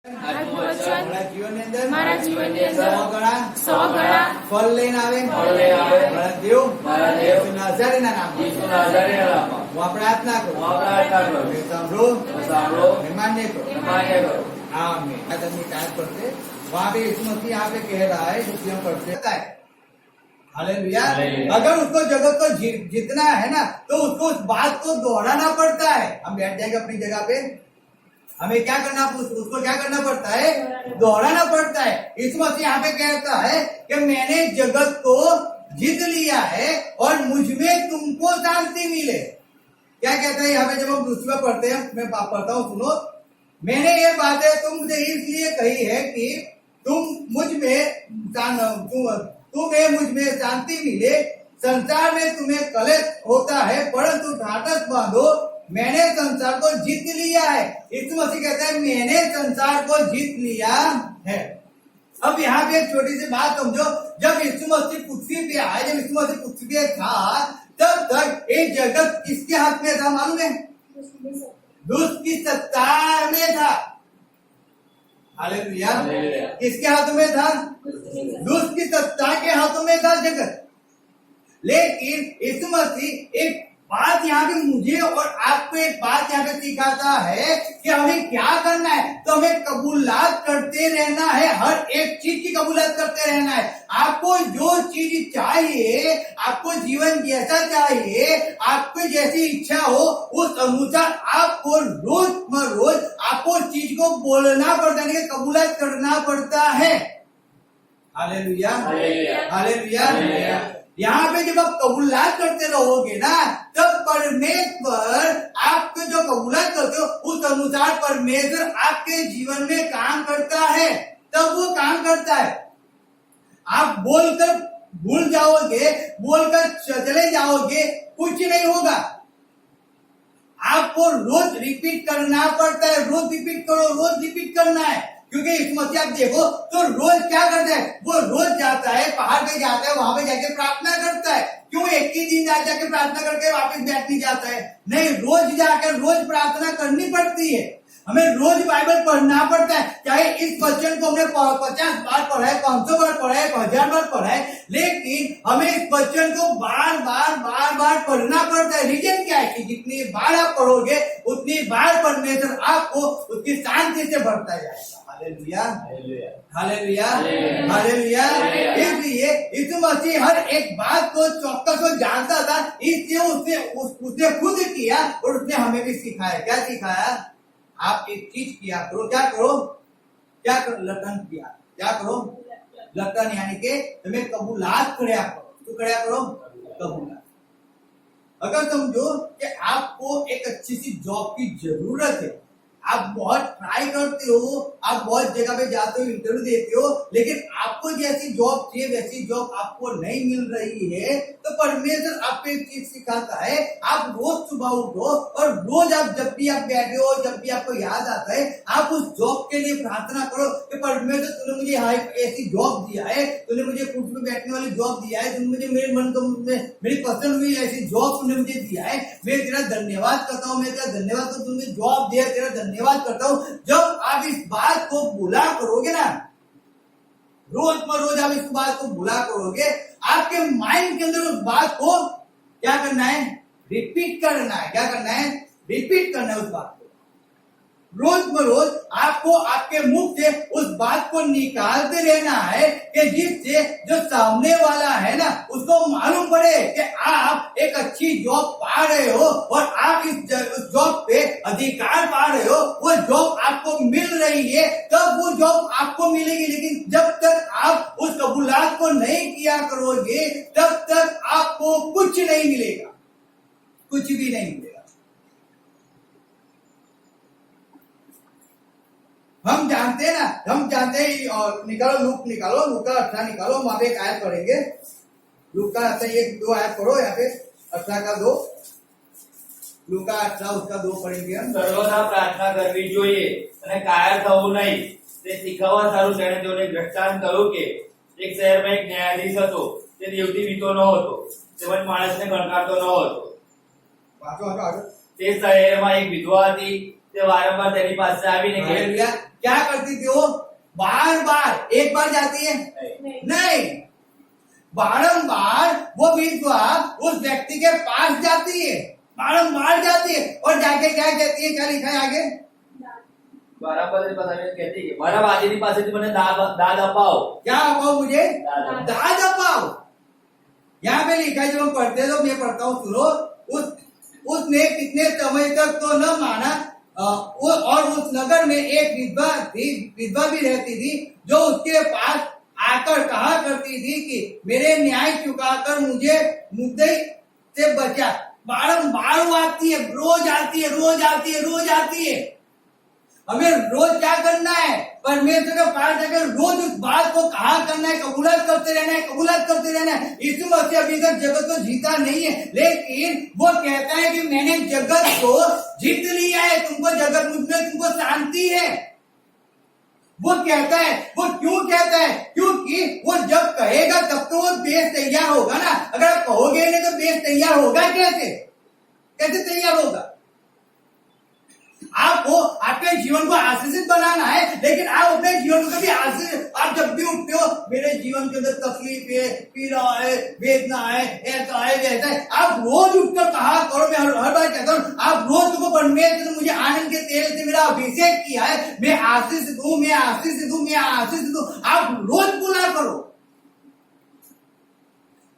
મારા જીવનની અંદર 100 ગણા ફળ લઈને આવે મારા દેવ ઈસુ નાઝારીના નામમાં હું પ્રાર્થના કરું સાંભળો માન્ય करो आमीन। आदमी क्या करते वहाँ पे यीशु मसीह यहाँ पे कह रहा है जो करते है हालेलुया। अगर उसको जगत को जीतना है ना तो उसको उस बात को दोहराना पड़ता है। हम बैठ जाएंगे अपनी जगह पे, हमें क्या करना, उसको क्या करना पड़ता है, दोहराना पड़ता है। यीशु मसीह यहाँ पे कहता है कि मैंने जगत को जीत लिया है और मुझ में तुमको शांति मिले। क्या कहता है यहाँ पे जब हम दूसरी बार पढ़ते हैं, मैं पढ़ता हूँ, सुनो। मैंने ये बातें तुमसे इसलिए कही है कि तुम्हें मुझ में शांति मिले। संसार में तुम्हें कलेश होता है, परंतु ढाढ़स बांधो, मैंने संसार को जीत लिया है। यीशु मसीह कहता है मैंने संसार को जीत लिया है। अब यहाँ पे एक छोटी सी बात समझो, जब यीशु मसीह पृथ्वी पे आए, जब यीशु मसीह पृथ्वी पे था, तब तक एक जगत किसके हाथ में था मालूम है? दुष्ट की सत्ता में था। हालेलुया। किसके हाथों में था? दुष्ट की सत्ता के हाथों में था जगत। लेकिन यीशु मसीह एक बात यहाँ पे मुझे और आपको एक बात यहाँ पे सिखाता है कि हमें क्या करना है। तो हमें कबूलात करते रहना है, हर एक चीज की कबूलात करते रहना है। आपको जो चीज चाहिए, आपको जीवन जैसा चाहिए, आपको जैसी इच्छा हो, उस अनुसार आपको रोज आपको उस चीज को बोलना पड़ता है, कबूलात करना पड़ता है। Hallelujah, hallelujah. यहाँ पे जब आप कबूलात करते रहोगे ना, तब परमेश्वर आपको जो कबूलात करते हो उस अनुसार परमेश्वर आपके जीवन में काम करता है। तब वो काम करता है। आप बोलकर भूल जाओगे, बोलकर चले जाओगे, कुछ नहीं होगा। आपको रोज रिपीट करना पड़ता है। रोज रिपीट करो, रोज रिपीट करना है। क्योंकि इस मसीह आप देखो तो रोज क्या करता है, वो रोज जाता है, पहाड़ पे जाता है, वहां पे जाके प्रार्थना करता है। क्यों एक ही दिन जाके प्रार्थना करके वापस बैठ नहीं जाता है? नहीं, रोज जाकर रोज प्रार्थना करनी पड़ती है। हमें रोज बाइबल पढ़ना पड़ता है। चाहे इस वचन को हमने 50 बार पढ़ा है, 500 बार पढ़ा है, 1000 बार पढ़ा है, लेकिन हमें इस वचन को बार बार पढ़ना पड़ता है। रीजन क्या है कि जितनी बार आप पढ़ोगे उतनी बार परमेश्वर आपको उसकी शांति से भरता जाएगा। Hallelujah, hallelujah, hallelujah. इसलिए यीशु मसीह हर एक बात को चौकस को जानता था, इसलिए उसने खुद किया और उसने हमें भी सिखाया। क्या सिखाया? आप एक चीज किया करो, क्या करो, लटन किया, क्या करो, लटन, यानी कि तुम्हें कबूलात करया करो। तो करया करो कबूलात। अगर समझो कि आपको एक अच्छी सी जॉब की जरूरत है, आप बहुत ट्राई करते हो, आप बहुत जगह पे जाते हो, इंटरव्यू देते हो, लेकिन आपको जैसी जॉब चाहिए वैसी जॉब आपको नहीं मिल रही है, तो परमेश्वर आपको एक चीज सिखाता है। आप रोज सुबह उठो और रोज आप जब भी आप बैठे हो, जब भी आपको याद आता है, आप उस जॉब के लिए प्रार्थना करो कि परमेश्वर तूने मुझे ऐसी जॉब दिया है, तूने मुझे कुर्सी में बैठने वाली जॉब दिया है, तूने मुझे मेरे मन को मेरी पसंद हुई ऐसी जॉब तूने मुझे दिया है। मैं तेरा धन्यवाद करता हूँ, मैं तेरा धन्यवाद करता हूँ, तूने जॉब दिया, तेरा धन्यवाद करता हूँ। जब आप इस बात को भूला करोगे ना, रोज आप इस बात को भूला करोगे, आपके माइंड के अंदर उस बात को क्या करना है, रिपीट करना है। क्या करना है? रिपीट करना है उस बात को। रोज आपको आपके मुख से उस बात को निकालते रहना है कि जिससे जो सामने वाला है ना उसको मालूम पड़े कि आप एक अच्छी जॉब पा रहे हो और आप इस जॉब पे अधिकार पा रहे हो, वो जॉब आपको मिल रही है, तब वो जॉब आपको मिलेगी। लेकिन जब तक आप उस कबूलात को नहीं किया करोगे, तब तक आपको कुछ नहीं मिलेगा, कुछ भी नहीं मिलेगा। हम जानते हैं ना, हम जानते हैं। और निकालो लूका 18 निकालो, वहां पे एक आयत पढ़ेंगे। लूका 18 एक दो आयत पढ़ो, यहाँ पे 18 का 2, लूका 18 उसका 2 पढ़ेंगे हम। સર્વદા પ્રાર્થના કરવી જોઈએ અને કાયર થવું નહીં, તે શીખવવા સારું તેણે તેઓને દ્રષ્ટાંત કહ્યું કે એક શહેરમાં એક ન્યાયાધીશ હતો, તે દેવથી બીતો ન હતો, તેમજ માણસને ગણકારતો ન હતો। તે શહેરમાં એક વિધવા હતી, તે વારંવાર તેની પાસે આવીને કહે, हालेलुया। क्या करती थी वो? बार बार, एक बार जाती है नहीं, बारंबार वो विधवा उस व्यक्ति के पास जाती है, बारंबार जाती है और जाके क्या कहती है? क्या लिखा है आगे? વારંવાર તેની પાસે આવીને કહેતી કે મારા વાદીની પાસેથી મને દાદ અપાવો। क्या अपाओ मुझे? दाद। दाद अपाओ। यहाँ पे लिखा है, जब हम पढ़ते हैं तो मैं पढ़ता हूँ, सुनो। उसने कितने समय तक तो न माना, और उस नगर में एक विधवा थी, विधवा भी रहती थी, जो उसके पास आकर कहा करती थी कि मेरे न्याय चुकाकर मुझे मुद्दे से बचा। बारंबार वो आती है, रोज आती है, रोज आती है, रोज आती है। हमें रोज क्या करना है? परमेश्वर के पास जाकर रोज उस बात को कहा करना है, कबूलत करते रहना है, कबूलत करते रहना है। यीशु मसीह अभी तक जगत को जीता नहीं है, लेकिन वो कहता है कि मैंने जगत को जीत लिया है, तुमको जगत मुझमें तुमको शांति है। वो कहता है, वो क्यों कहता है? क्योंकि वो जब कहेगा तब तो वो बेस तैयार होगा ना। अगर आप कहोगे नहीं तो बेस तैयार होगा कैसे? कैसे तैयार होगा? आपको आपके जीवन को आशीषित बनाना है, लेकिन आप अपने जीवन को कभी आशीष, आप जब भी उठते हो, मेरे जीवन के अंदर तकलीफ है, पीड़ा है, वेदना है, ऐसा है, वैसा है, आप रोज उठकर कहा करो। मैं हर बार कहता हूँ, आप रोज को परमेश्वर ने मुझे आनंद के तेल से मेरा अभिषेक किया है, मैं आशीष दूं, मैं आशीष दूं, मैं आशीष दूं। आप रोज बोला करो।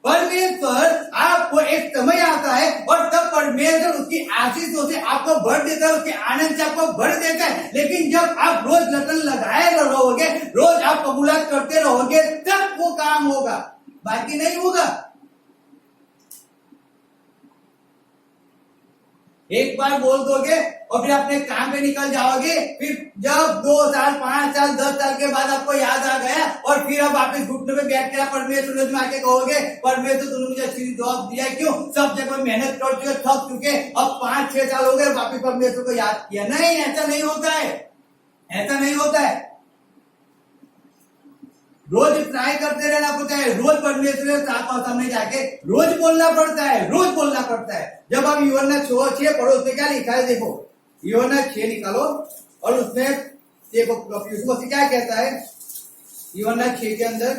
परमेश्वर आपको एक समय आता है और तब परमेश्वर उसकी आशीषों से आपको भर देता है, उसके आनंद से आपको भर देता है। लेकिन जब आप रोज लगन लगाए रहोगे, रोज आप कबूलात करते रहोगे, तब वो काम होगा, बाकी नहीं होगा। एक बार बोल दोगे और फिर अपने काम पे निकल जाओगे, फिर जब 2 साल, 5 साल, 10 साल के बाद आपको याद आ गया और फिर अब वापस घुटने पे बैठ के परमेश्वर में आके कहोगे, परमेश्वर तुमने मुझे अच्छी जॉब दिया, क्यों? सब जगह मेहनत कर चुके, थक चुके, अब 5-6 साल हो गए, वापस परमेश्वर को याद किया। नहीं, ऐसा नहीं होता है, ऐसा नहीं होता है। रोज ट्राई करते रहना पड़ता है, रोज परमेश्वर के सामने जाके रोज बोलना पड़ता है, रोज बोलना पड़ता है। जब आप यूहन्ना 6 पढ़ो, उसमें क्या लिखा है देखो, यूहन्ना 6 निकालो और उसमें देखो यीशु मसीह क्या कहता है। यूहन्ना 6 के अंदर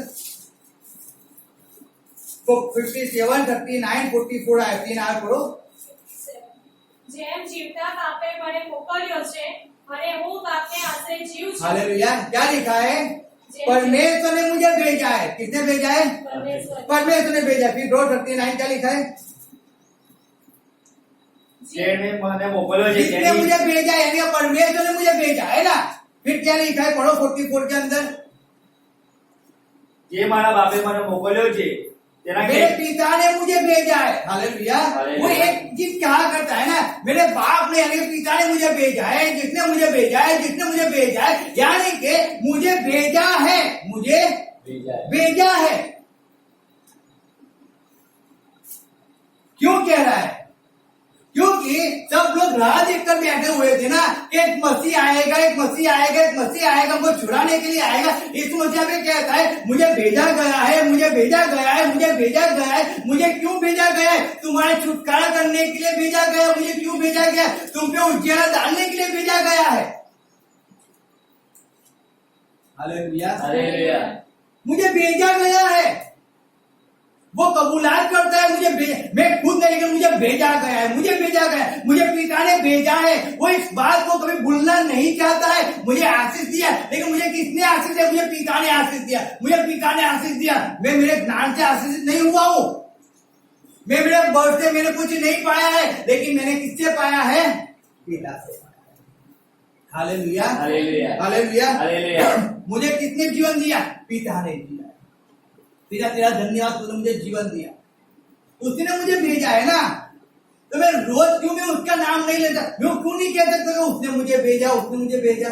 57, 39, 44 आए, 3 आए पढ़ो। જેમ જીવતા બાપે મને મોકલ્યો છે અને હું બાપને આશરે જીવું છું। हालेलुया। क्या लिखा है? परमेश्वर ने मुझे भेजा है। किसने भेजा है? परमेश्वर ने भेजा। फिर 39 क्या लिखा है? જેણે મને મોકલ્યો છે, जिसने मुझे भेजा है, यानी परमेश्वर ने मुझे भेजा है ना। फिर क्या लिखा है? पढ़ो 44 के अंदर, જે મારા બાપે મને મોકલ્યો છે તેના मेरे पिता ने मुझे भेजा है। हालेलुया। वो एक चीज क्या करता है ना, मेरे बाप ने यानी पिता ने मुझे भेजा है, जिसने मुझे भेजा है, जिसने मुझे भेजा है, यानी कि मुझे भेजा है, मुझे भेजा है। क्यों कह रहा है? क्योंकि सब लोग राह देखकर बैठे हुए थे ना, एक मसीह आएगा, एक मसीह आएगा, एक मसीह आएगा, हमको छुड़ाने के लिए आएगा। इस मसीह में कहता है मुझे भेजा गया है, मुझे भेजा गया है, मुझे भेजा गया है। मुझे क्यों भेजा गया है? तुम्हारे छुटकारा करने के लिए भेजा गया। मुझे क्यों भेजा गया? तुम पे उजियारा डालने के लिए भेजा गया है। हालेलुया। हालेलुया। मुझे भेजा गया है। वो कबूलात करता है, मुझे मैं खुद नहीं, लेकिन मुझे भेजा गया है, मुझे भेजा गया है, मुझे पिता ने भेजा है। वो इस बात को कभी भूलना नहीं चाहता है। मुझे आशीष दिया, लेकिन मुझे किसने आशीष दिया? मुझे पिता ने आशीष दिया, मुझे पिता ने आशीष दिया। मैं मेरे ज्ञान से आशीषित नहीं हुआ हूँ, मैं मेरे बर्थ से मैंने कुछ नहीं पाया है, लेकिन मैंने किससे पाया है? पिता से। हालेलुया। हालेलुया। हालेलुया। हालेलुया। मुझे किसने जीवन दिया? पिता ने दिया। पिता तेरा धन्यवाद, तूने मुझे जीवन दिया, उसने मुझे भेजा है ना। तो मैं रोज क्यों मैं उसका नाम नहीं लेता? मैं क्यों नहीं कह सकता कि उसने मुझे भेजा, उसने मुझे भेजा?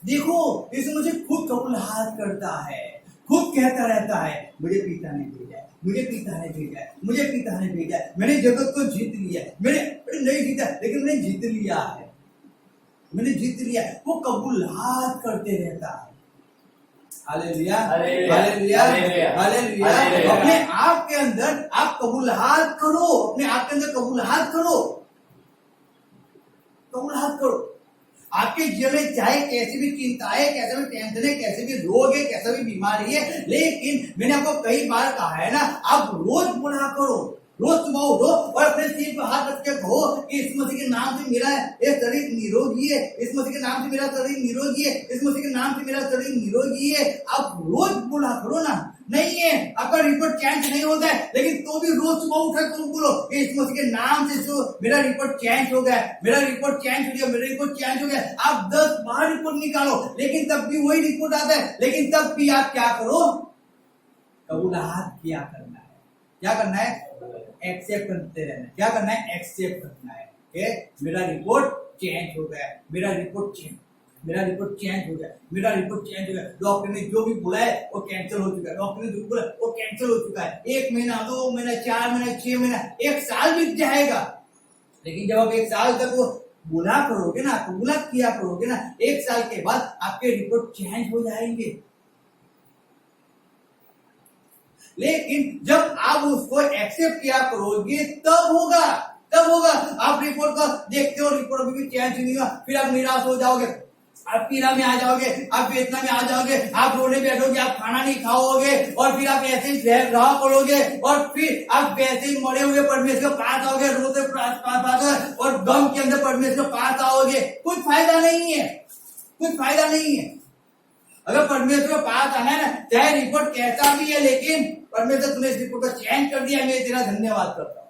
देखो, यीशु मुझे खुद कबूलात करता है, खुद कहता रहता है मुझे पिता ने भेजा है, मुझे पिता ने भेजा है, मुझे पिता ने भेजा है। मैंने जगत को जीत लिया, मैंने नहीं जीता, लेकिन मैंने जीत लिया है, मैंने जीत लिया। वो कबूलात करते रहता है। Hallelujah. Hallelujah. Hallelujah. Hallelujah. Hallelujah. Hallelujah. अपने आप के अंदर आप कबूलात करो, अपने आप के अंदर कबूलात करो, कबूलात करो। आपके जीवन में चाहे कैसी भी चिंता है, कैसा भी टेंशन है, कैसे भी रोग है, कैसा भी बीमारी है, लेकिन मैंने आपको कई बार कहा है ना, आप रोज बोला करो, रोज सुबह उठो और अपने सिर पर हाथ रख के कहो कि इस मसीह के नाम से मेरा ये शरीर निरोगी है, इस मसीह के नाम से मेरा शरीर निरोगी है, इस मसीह के नाम से मेरा शरीर निरोगी है। आप रोज बोला करो ना। नहीं है आपका रिपोर्ट चेंज नहीं होता है, लेकिन तो भी रोज सुबह उठकर तुम बोलो कि इस मसीह के नाम से जो मेरा रिपोर्ट चेंज हो गया, मेरा रिपोर्ट चेंज हो गया, मेरा रिपोर्ट चेंज हो गया। आप 10 बार रिपोर्ट निकालो, लेकिन तब भी वही रिपोर्ट आता है। लेकिन तब भी आप क्या करो, कबूलात किया करना है। क्या करना है? एक्सेप्ट करते रहना। क्या करना है? एक्सेप्ट करना है कि मेरा रिपोर्ट चेंज हो गया, मेरा रिपोर्ट चेंज हो गया, मेरा रिपोर्ट चेंज हो गया। डॉक्टर ने जो भी बोला है वो कैंसिल हो चुका है, डॉक्टर ने जो बोला वो कैंसिल हो चुका है। 1 महीना, 2 महीना, 4 महीना, 6 महीना, 1 साल बीत जाएगा, लेकिन जब आप 1 साल तक वो बोला करोगे ना, कबूलात किया करोगे ना, 1 साल के बाद आपके रिपोर्ट चेंज हो जाएंगे। लेकिन जब आप उसको एक्सेप्ट किया करोगे तब होगा। आप रिपोर्ट को देखते हो, रिपोर्ट अभी भी चेंज नहीं हुआ, फिर आप निराश हो जाओगे, आप पीड़ा में आ जाओगे, आप वेदना में आ जाओगे, आप रोने बैठोगे, आप खाना नहीं खाओगे, और फिर आप ऐसे ही रहा करोगे, और फिर आप वैसे ही मरे हुए परमेश्वर के पास आओगे, रोते पास और गम के अंदर परमेश्वर के पास आओगे। कुछ फायदा नहीं है। अगर परमेश्वर के पास आना है ना, चाहे रिपोर्ट कैसा भी है, लेकिन परमेश्वर तूने इस रिपोर्ट को चेंज कर दिया, मैं तेरा धन्यवाद करता हूँ।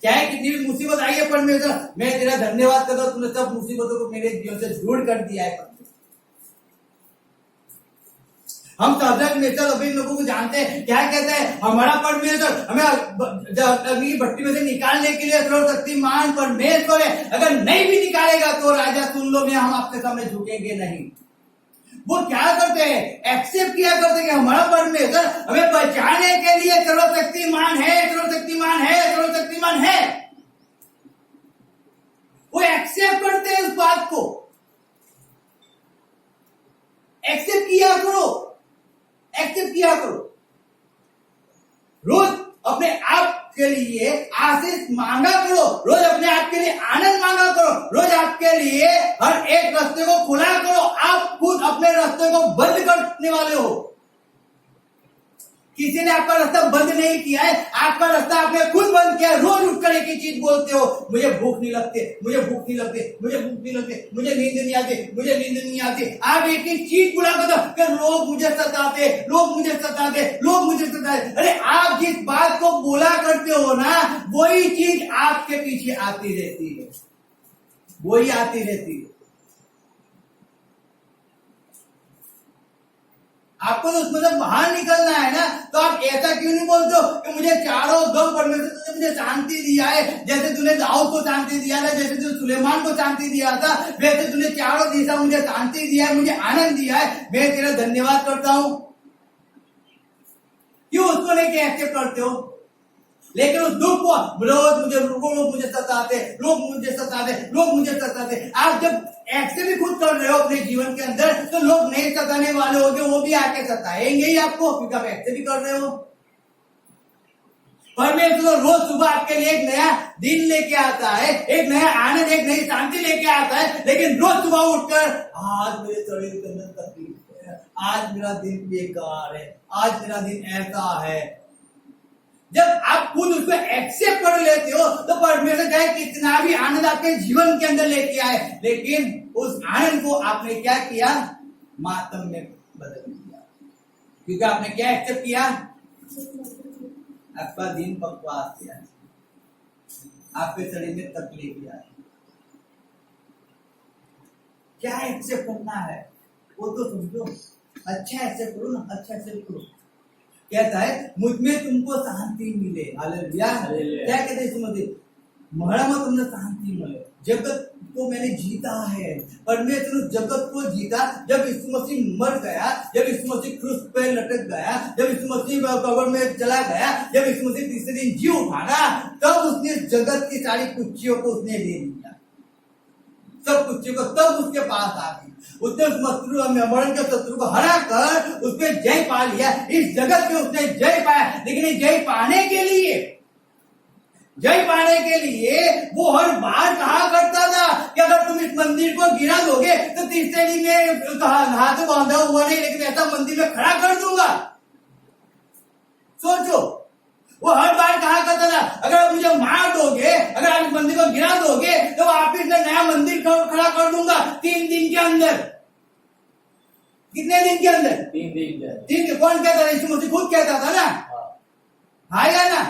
चाहे कितनी भी मुसीबत आई है परमेश्वर, मैं तेरा धन्यवाद करता हूँ, तूने सब मुसीबतों को मेरे जीवन से दूर कर दिया है। हम साधक नेता सभी लोगों को जानते हैं, क्या कहते हैं, हमारा परमेश्वर हमें अग्नि की भट्टी में से निकालने के लिए सर्वशक्तिमान परमेश्वर है। अगर नहीं भी निकालेगा तो राजा सुन लो, मैं हम आपके सामने झुकेंगे नहीं। वो क्या करते हैं? एक्सेप्ट किया करते हैं कि हमारा परमेश्वर हमें बचाने के लिए सर्वशक्तिमान है। वो एक्सेप्ट करते हैं उस बात को। एक्सेप्ट किया करो। रोज अपने आप के लिए आशीष मांगा करो, रोज अपने आप के लिए आनंद मांगा करो, रोज आपके लिए हर एक रास्ते को खुला करो। आप खुद अपने रास्ते को बंद करने वाले हो। किसी ने आपका रास्ता बंद नहीं किया है, आपका रास्ता आपने खुद बंद किया है। रोज उठकर एक ही चीज बोलते हो, मुझे भूख नहीं लगती, मुझे नींद नहीं आती। आप एक ही चीज बोला करते हो कि लोग मुझे सताते। अरे आप जिस बात को बोला करते हो ना, वही चीज आपके पीछे आती रहती है। आपको तो उसमें से बाहर निकलना है ना, तो आप ऐसा क्यों नहीं बोलते हो कि मुझे चारों गम परमेश्वर ने मुझे शांति दिया है। जैसे तूने दाऊद को शांति दिया था, जैसे तूने सुलेमान को शांति दिया था, वैसे तूने चारों दिशा मुझे शांति दिया है, मुझे आनंद दिया है, मैं तेरा धन्यवाद करता हूं। क्यों उसको नहीं एक्सेप्ट करते हो? लेकिन उस दुख को लोग मुझे सताते। आप जब एक्सेप्ट भी खुद कर रहे हो अपने जीवन के अंदर, तो लोग नहीं सताने वाले होंगे, वो भी आके सताएंगे ही आपको, क्योंकि आप एक्सेप्ट भी कर रहे हो। परमेश्वर रोज सुबह आपके लिए एक नया दिन लेके आता है, एक नया आनंद, एक नई शांति लेके आता है। लेकिन रोज सुबह उठकर आज मेरे शरीर के अंदर तकलीफ है, आज मेरा दिन बेकार है, आज मेरा दिन ऐसा है। जब आप खुद उसको एक्सेप्ट कर लेते हो, तो परमेश्वर चाहे कितना भी आनंद आपके जीवन के अंदर लेके आए, लेकिन उस आनंद को आपने क्या किया? मातम में बदल दिया। क्योंकि आपने क्या एक्सेप्ट किया? आपका दिन बकवास किया, आपके शरीर में तकलीफ आई। क्या एक्सेप्ट करना है वो तो समझो। अच्छा एक्सेप्ट करो ना, अच्छा एक्सेप्ट करो। कहता है मुझ में तुमको शांति मिले। हालेलुया। क्या कहते हैं? मरा में तुमने शांति मिले। जगत को मैंने जीता है। परमेश्वर जगत को जीता जब यीशु मसीह मर गया, जब यीशु मसीह क्रूस पे लटक गया, जब यीशु मसीह कब्र में चला गया, जब यीशु मसीह तीसरे दिन जी उठाना, तब उसने जगत की सारी कुर्सियों को उसने ले लिया, सब कुर्सियों को। तब उसके पास आ गई, उसने उस मरण के शत्रु को हरा कर उसने जय पा लिया। इस जगत में उसने जय पाया। लेकिन जय पाने के लिए वो हर बार कहा करता था कि अगर तुम इस को गिरा दोगे तो तीसरे दिन में हाथ बांधा हुआ नहीं, लेकिन ऐसा मंदिर में खड़ा कर दूंगा। सोचो, वो हर बार कहा करता था, अगर आप मुझे मार दोगे, अगर आप इस मंदिर को गिरा दोगे, तो वापिस मैं नया मंदिर खड़ा कर दूंगा 3 दिन के अंदर। कितने दिन के अंदर? 3 दिन के। 3 कौन कहता था? यीशु मसीह खुद कहता था ना, आएगा ना?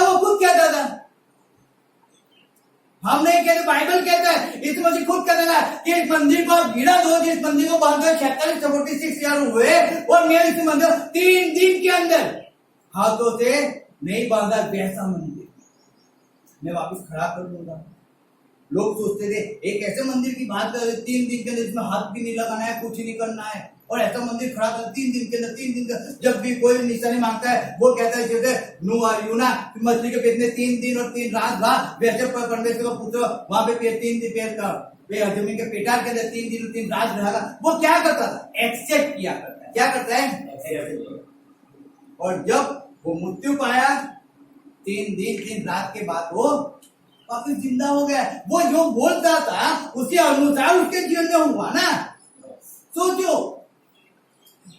वो खुद कहता था, हम नहीं कहते, बाइबल कहता है। यीशु मसीह खुद कहता था कि इस मंदिर को आप गिरा दो, जिस मंदिर को बांधकर 46 हुए, और मैं इस मंदिर 3 दिन के अंदर हाथों से नहीं बांधा वैसा मंदिर मैं वापस खड़ा कर दूंगा। लोग सोचते थे एक ऐसे मंदिर की बात कर, 3 दिन के अंदर इसमें हाथ भी नहीं लगाना है, कुछ नहीं करना है, और ऐसा मंदिर खड़ा कर 3 दिन के अंदर। 3 दिन का जब भी कोई निशानी मांगता है, वो कहता है जैसे नूह यूना मछली के पेट में 3 दिन और 3 रात रहा, वैसे परमेश्वर का पुत्र वहां पे 3 दिन पेट का जमीन के पेटार के अंदर 3 दिन और 3 रात रहा। वो क्या करता था? एक्सेप्ट किया करता है। क्या करता है? और जब वो मृत्यु पाया 3 दिन 3 रात के बाद वो वापिस जिंदा हो गया। वो जो बोलता था उसी अनुसार उसके जीवन में हुआ ना। सोचो,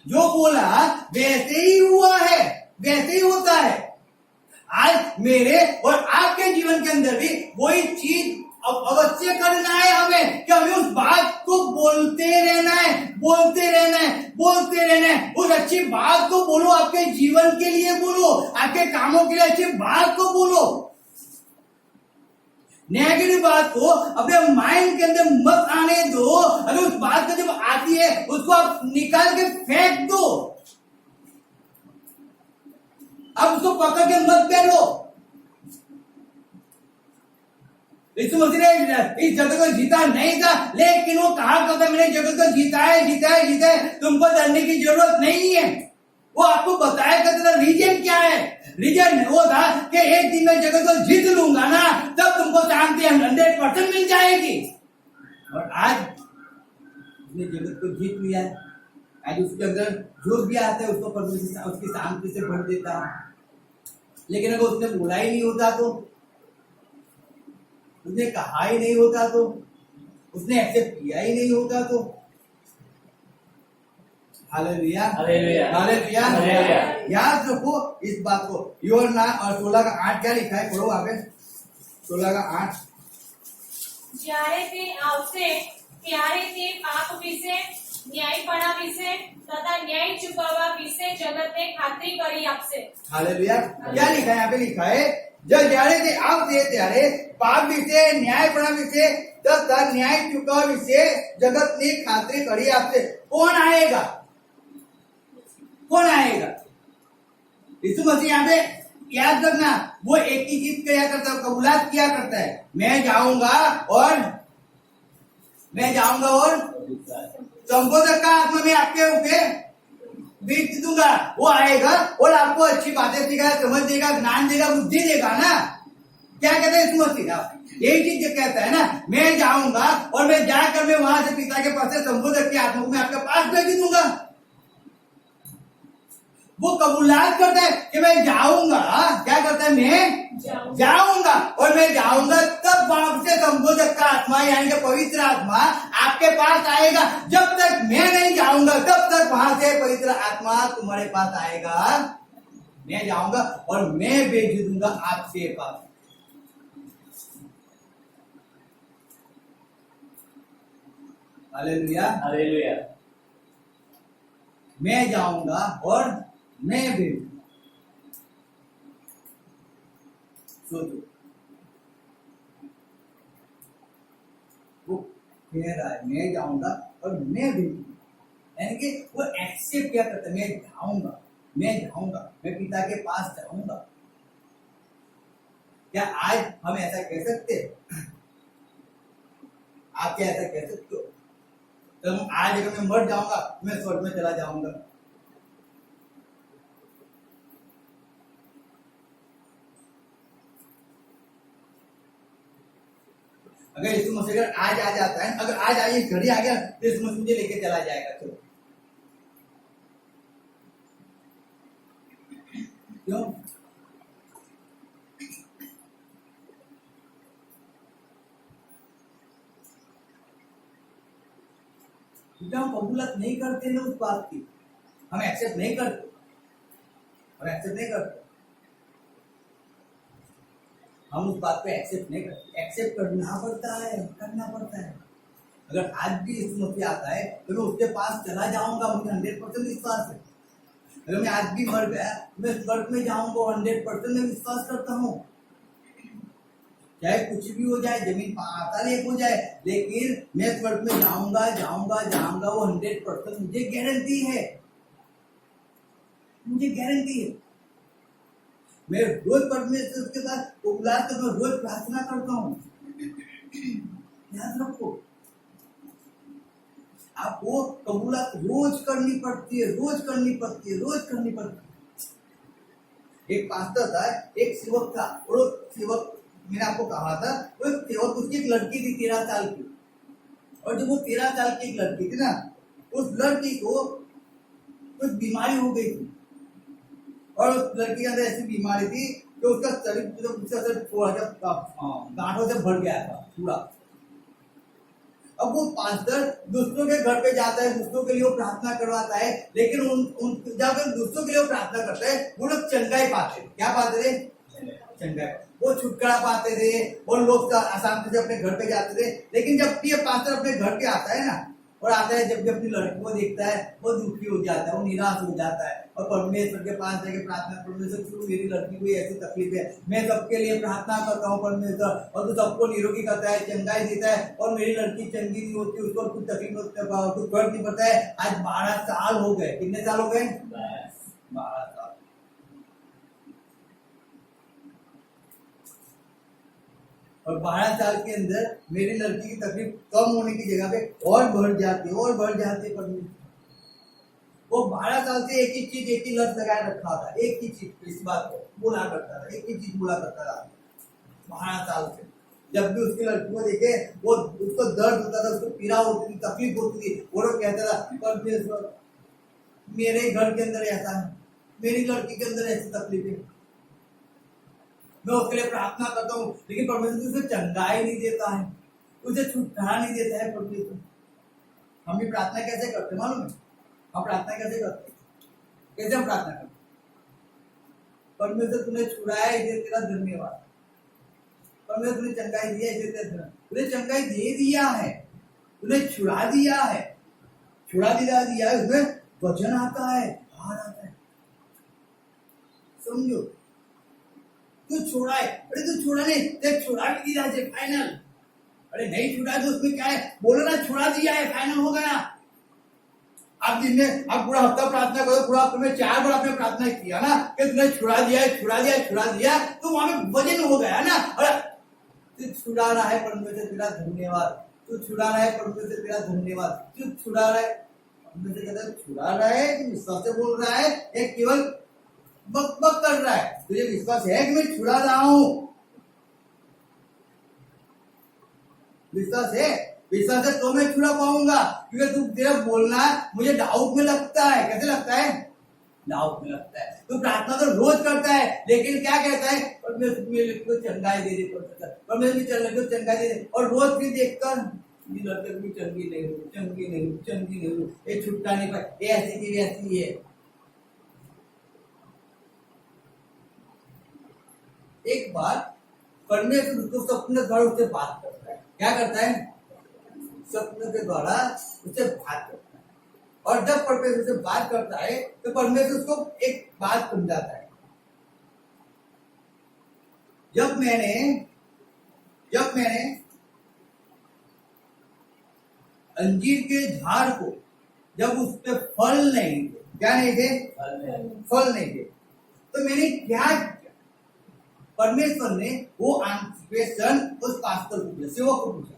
जो बोला वैसे ही हुआ है, वैसे ही होता है। आज मेरे और आपके जीवन के अंदर भी वही चीज अवश्य करना है हमें, कि हमें उस बात को बोलते रहना है, बोलते रहना है, बोलते रहना है। उस अच्छी बात को बोलो, आपके जीवन के लिए बोलो, आपके कामों के लिए अच्छी बात को बोलो। नेगेटिव बात को अपने माइंड के अंदर मत आने दो। अगर उस बात को जब आती है उसको आप निकाल के फेंक दो, अब उसको पकड़ के मत बैठो। यीशु मसीह ने इस जगत को जीता नहीं था, लेकिन वो कहा करता मैंने जगत को जीता है, जीता है, जीता है, तुमको डरने की जरूरत नहीं है। वो आपको बताया करता था रीजन क्या है। रीजन वो था कि एक दिन मैं जगत को जीत लूंगा ना, तब तुमको शांति 100% मिल जाएगी। और आज उसने जगत को जीत लिया है। आज उसके अंदर जो भी आता है उसको परमेश्वर उसकी शांति से भर देता है। लेकिन अगर उसने बोला ही नहीं होता, तो उसने कहा ही नहीं होता, तो उसने एक्सेप्ट किया ही नहीं होता, तो हालेलुया, हालेलुया, हालेलुया, हालेलुया। याद रखो इस बात को। यूहन्ना और 16 का 8 क्या लिखा है? पढ़ो वहां पे 16 का 8। જ્યારે તે આવશે ત્યારે તે પાપ વિશે, ન્યાયપણા વિશે તથા ન્યાય ચૂકવવા વિશે જગતને ખાતરી કરી આપશે। हालेलुया। क्या लिखा है? यहाँ पे लिखा है जब જ્યારે તે આવશે ત્યારે પાપ વિશે, ન્યાયપણા વિશે તથા ન્યાય ચૂકવવા વિશે જગતની ખાતરી કરી આપશે। कौन आएगा? कौन आएगा? यीशु मसीह यहाँ पे याद रखना, वो एक ही चीज किया करता है, कबूलात किया करता है, मैं जाऊंगा और संबोधक का आत्मा में आपके ऊपर बीत दूंगा। वो आएगा और आपको अच्छी बातें सिखाएगा, समझ देगा, ज्ञान देगा, बुद्धि देगा ना। क्या कहते हैं यीशु मसीह? यही चीज कहता है ना, मैं जाऊंगा और मैं जाकर मैं वहां से पिता के पास से संबोधक की आत्मा को मैं आपके पास भेज दूंगा। वो कबूलात करता है कि मैं जाऊंगा। क्या करता है? मैं जाऊंगा और मैं जाऊंगा, तब वहां से संबोधक का आत्मा यानी कि पवित्र आत्मा आपके पास आएगा। जब तक मैं नहीं जाऊंगा तब तक वहां से पवित्र आत्मा तुम्हारे पास आएगा। मैं जाऊंगा और मैं भेज दूंगा आपके पास। Hallelujah, hallelujah. मैं जाऊंगा और मैं भेजूंगा। सोचो, वो कह रहा है मैं जाऊंगा और मैं भेजूंगा, यानी कि वो एक्सेप्ट क्या करता है? मैं जाऊंगा, मैं जाऊंगा, मैं पिता के पास जाऊंगा। क्या आज हम ऐसा कह सकते हैं? आप क्या ऐसा कह सकते हो? तो आज अगर मैं मर जाऊंगा मैं स्वर्ग में चला जाऊंगा। अगर यीशु मसीह अगर आज आ जाता है, अगर आज इस घड़ी आ गया तो यीशु मसीह मुझे लेके चला जाएगा। क्यों? क्योंकि हम कबूलत नहीं करते ना उस बात की, हम एक्सेप्ट नहीं करते, हम एक्सेप्ट नहीं करते, हम उस बात को एक्सेप्ट नहीं करते। एक्सेप्ट करना पड़ता है, करना पड़ता है। अगर आज भी स्मृति आता है तो मैं उसके पास चला जाऊंगा, मुझे 100% विश्वास है। अगर मैं आज भी मर गया मैं स्वर्ग में जाऊंगा, 100% मैं विश्वास करता हूँ। चाहे कुछ भी हो जाए, जमीन पाताल एक हो जाए, लेकिन मैं स्वर्ग में जाऊंगा जाऊंगा जाऊंगा, वो 100% मुझे गारंटी है, मुझे गारंटी है। मैं रोज परमेश्वर के साथ उपलास कर, मैं रोज प्रार्थना करता हूँ। याद रखो, आपको कबूलात रोज करनी पड़ती है, रोज करनी पड़ती है, रोज करनी पड़ती है। एक पास्टर था, एक सेवक था, और सेवक मैंने आपको कहा था, वो सेवक, उसकी एक लड़की थी 13 साल की, और जब वो 13 साल की एक लड़की थी ना, उस लड़की को कुछ बीमारी हो गई थी, और उस लड़की के अंदर ऐसी बीमारी थी कि उसका शरीर थोड़ा गांठों से भर गया था पूरा। अब वो पास्टर दूसरों के घर पे जाता है, दूसरों के लिए वो प्रार्थना करवाता है, लेकिन जब दूसरों के लिए वो प्रार्थना करता है, वो लोग चंगाई पाते। क्या पाते थे? चंगाई। वो छुटकारा पाते थे, और लोग आसानी से अपने घर पे जाते थे। लेकिन जब ये पास्टर अपने घर पे आता है ना, और आता है, जब भी अपनी लड़की को देखता है, वो दुखी हो जाता है, वो निराश हो जाता है, और परमेश्वर के पास जाके प्रार्थना, परमेश्वर मेरी लड़की को ऐसी तकलीफ है, मैं सबके लिए प्रार्थना करता हूँ परमेश्वर, और तू सबको निरोगी करता है, चंगाई देता है, और मेरी लड़की चंगी नहीं होती, उसको कुछ तकलीफ होती है, कुछ फर्क नहीं पड़ता है। आज 12 साल हो गए। कितने साल हो गए? 12 साल। और 12 साल के अंदर मेरी लड़की की तकलीफ कम होने की जगह पे और बढ़ जाती है, और बढ़ जाती है। वो 12 साल से एक ही चीज, एक ही लत लगाए रखा था, एक ही चीज, इस बात को बोला करता था, एक ही चीज बोला करता था 12 साल से। जब भी उसकी लड़की को देखे, वो उसको दर्द होता था, उसको पीड़ा होती थी, तकलीफ होती थी, वो लोग कहता था परमेश्वर मेरे घर के अंदर ऐसा है, मेरी लड़की के अंदर ऐसी तकलीफ है, मैं उसके लिए प्रार्थना करता हूँ, लेकिन परमेश्वर उसे चंगाई नहीं देता है, उसे छुटकारा नहीं देता है परमेश्वर। हम भी प्रार्थना कैसे करते मालूम है? हम प्रार्थना कैसे करते? कैसे हम प्रार्थना करते? परमेश्वर तूने छुड़ाया, इसे तेरा धन्यवाद। परमेश्वर तूने चंगाई दिया, इसे तेरा धन्यवाद। तूने चंगाई दे दिया है, तूने छुड़ा दिया है, छुड़ा दिया है, उसमें वचन आता है, भार आता है। समझो, तू छोड़ा है, अरे तू छोड़ा नहीं, देख छुड़ा भी दिया है, फाइनल। अरे नहीं छुड़ा तो उसमें क्या है? बोलो ना, छुड़ा दिया है, फाइनल हो गया। आप दिन में आप पूरा हफ्ता प्रार्थना करो, पूरा हफ्ते में 4 बार आपने प्रार्थना किया ना कि तुमने छुड़ा दिया है, छुड़ा दिया, छुड़ा दिया, तो वहां पे वजन हो गया ना। अरे तू छुड़ा रहा है परमेश्वर तेरा धन्यवाद, तू छुड़ा रहा है परमेश्वर तेरा धन्यवाद, तू छुड़ा रहा है परमेश्वर कहता है, छुड़ा रहा है कि विश्वास से बोल रहा है, या केवल बक बक कर रहा है? तुझे विश्वास है कि मैं छुड़ा रहा हूं? विश्वास है? विश्वास है तो मैं छुड़ा पाऊंगा, क्योंकि तू तेरा बोलना मुझे डाउट में लगता है। कैसे लगता है? डाउट में लगता है। तू प्रार्थना तो रोज करता है, लेकिन क्या कहता है? परमेश्वर मेरे को चंगाई दे दे, परमेश्वर चंगाई दे दे, और रोज भी देखकर भी चंगी नहीं हो, चंगी नहीं हो, चंगी नहीं हो, ये छुट्टा नहीं पाए, ये ऐसी की वैसी है। एक बार परमेश्वर उसको सपने द्वारा उससे बात करता है। क्या करता है? सपने के द्वारा उससे बात करता है, और जब परमेश्वर से बात करता है तो परमेश्वर उसको एक बात समझाता है। जब मैंने अंजीर के झाड़ को, जब उस पे फल नहीं थे, क्या नहीं थे? फल नहीं थे, तो मैंने क्या किया? परमेश्वर ने वो क्वेश्चन उस पास्टर को पूछा, सेवक को पूछा।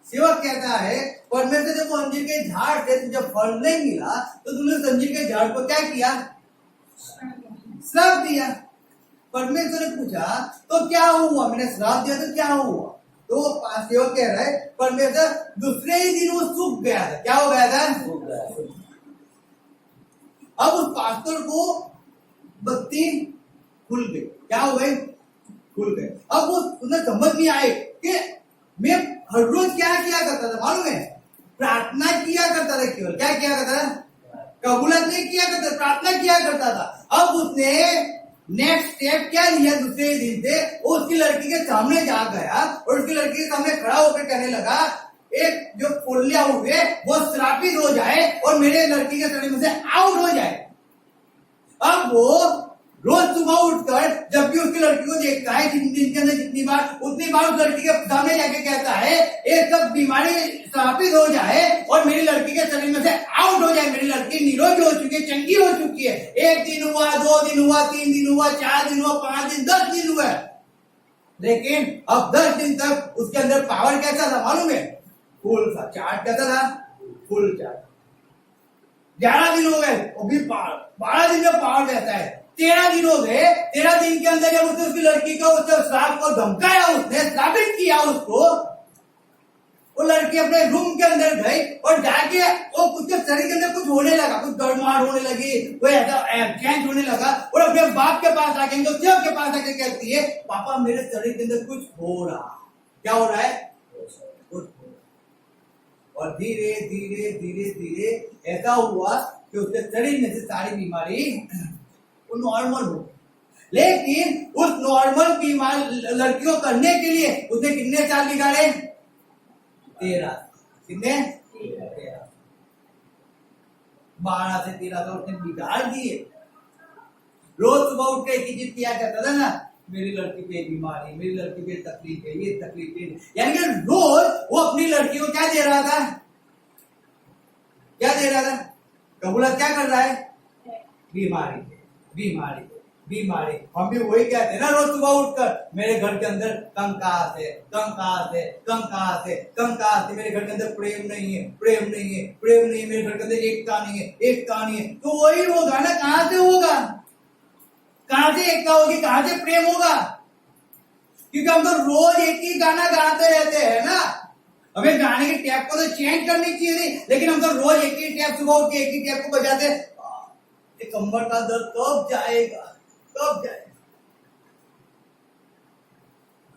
सेवक कहता है परमेश्वर जब वो अंजीर के झाड़ से तुझे फल नहीं मिला, तो तूने उस अंजीर के झाड़ को क्या किया? श्राप दिया। परमेश्वर ने पूछा तो क्या हुआ? मैंने श्राप दिया तो क्या हुआ? तो सेवक कह रहा है परमेश्वर दूसरे ही दिन वो सूख गया था। क्या हो गया था? सूख गया। अब उस पास्टर को बत्ती खुल गई। क्या हो गए? खुल गए। अब वो उन्हें समझ नहीं आए कि मैं हर रोज क्या किया करता था मालूम है? प्रार्थना किया करता था, केवल क्या किया करता था, कबूलत नहीं किया करता, प्रार्थना किया करता था। अब उसने नेक्स्ट स्टेप क्या लिया, दूसरे दिन से वो उसकी लड़की के सामने जा गया और उसकी लड़की के सामने खड़ा होकर कहने लगा, एक जो पुल्लिया हुए वो श्रापित हो जाए और मेरे लड़की के शरीर में से आउट हो जाए। अब वो रोज सुबह उठकर जब भी उसकी लड़की को देखता है, दिन के अंदर जितनी बार उतनी बार उस लड़की के सामने जाके कहता है, एक सब बीमारी स्थापित हो जाए और मेरी लड़की के शरीर में से आउट हो जाए, मेरी लड़की निरोगी हो चुकी है, चंगी हो चुकी है। 1 दिन हुआ, 2 दिन हुआ, 3 दिन हुआ, 4 दिन हुआ, 5 दिन, 10 दिन हुआ, लेकिन अब 10 दिन तक उसके अंदर पावर कैसा था मालूम है, फुल था। चार्ट कैसा था, फुल चार्ट। 11 दिन हो गए, अभी 12 दिन में पावर रहता है। 13 दिन हो गए, 13 दिन के अंदर जब उसने उसकी लड़की को उसके श्राप को धमकाया, उसने श्रापित किया उसको, वो लड़की अपने रूम के अंदर गई और जाके वो उसके शरीर के अंदर कुछ होने लगा, कुछ गड़माड़ होने लगी, कोई ऐसा चेंज होने लगा और अपने बाप के पास आके, देव के पास आके कहती है, पापा मेरे शरीर के अंदर कुछ हो रहा। क्या हो रहा है, कुछ। और धीरे धीरे धीरे धीरे ऐसा हुआ कि उसके शरीर में से सारी बीमारी वो नॉर्मल हो। लेकिन उस नॉर्मल बीमार लड़की को करने के लिए उसने कितने साल बिगाड़े, 13। कितने, 13। 12 से 13 साल उसने बिगाड़ दिए। रोज सुबह उठ के एक ही चीज किया करता था ना, मेरी लड़की पे बीमारी, मेरी लड़की पे तकलीफ है, ये तकलीफ है, यानी कि रोज वो अपनी लड़की को क्या दे रहा था, क्या दे रहा था, कबूलत क्या कर रहा है, बीमारी, बीमारी, बीमारी। हम भी वही कहते हैं ना रोज सुबह उठकर, मेरे घर के अंदर कंकास है, कंकास है, कंकास है, कंकास है, मेरे घर के अंदर प्रेम नहीं है, प्रेम नहीं है, प्रेम नहीं है, मेरे घर के अंदर एकता नहीं है, एकता नहीं है। तो वही होगा ना, कहां से होगा, कहां से एकता होगी, कहां से प्रेम होगा, क्योंकि हम तो रोज एक ही गाना गाते रहते हैं ना। हमें गाने के टैप को तो चेंज करनी चाहिए, लेकिन हम तो रोज एक ही टैप, सुबह उठ के एक ही टैप को बजाते, कमर का दर्द कब जाएगा, कब जाएगा।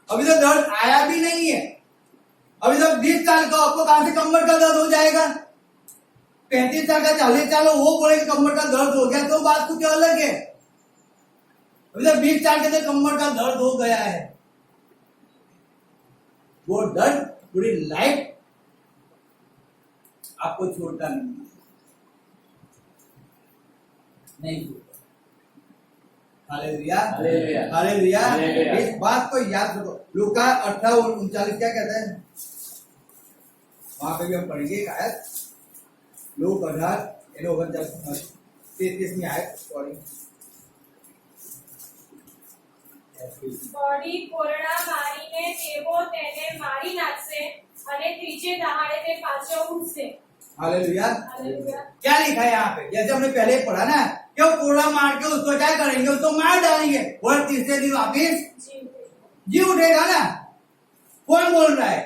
अभी तो दर्द आया भी नहीं है, अभी तो 20 साल का, आपको कहां से कमर का दर्द हो जाएगा। 35 साल का, 40 साल का वो बोले कमर का दर्द हो गया तो बात कुछ अलग है। अभी तो 20 साल के अंदर कमर का दर्द हो गया है, वो दर्द पूरी लाइफ आपको छोड़ता नहीं छोड़ता। Hallelujah, hallelujah. इस बात को याद रखो। लूका 18:39 क्या कहता है, वहां पे भी हम पढ़ेंगे एक आयत, लूका 18:33 में आयत पढ़ेंगे। બોડી કોરડા મારીને તેઓ તેને મારી નાખશે અને ત્રીજે દહાડે તે પાછો ઉઠશે। हालेलुया। हालेलुया। क्या लिखा है यहाँ पे, जैसे हमने पहले पढ़ा ना, क्यों कोड़ा मार के उसको क्या करेंगे, उसको मार डालेंगे और तीसरे दिन वापिस जी उठेगा ना। कौन बोल रहा है,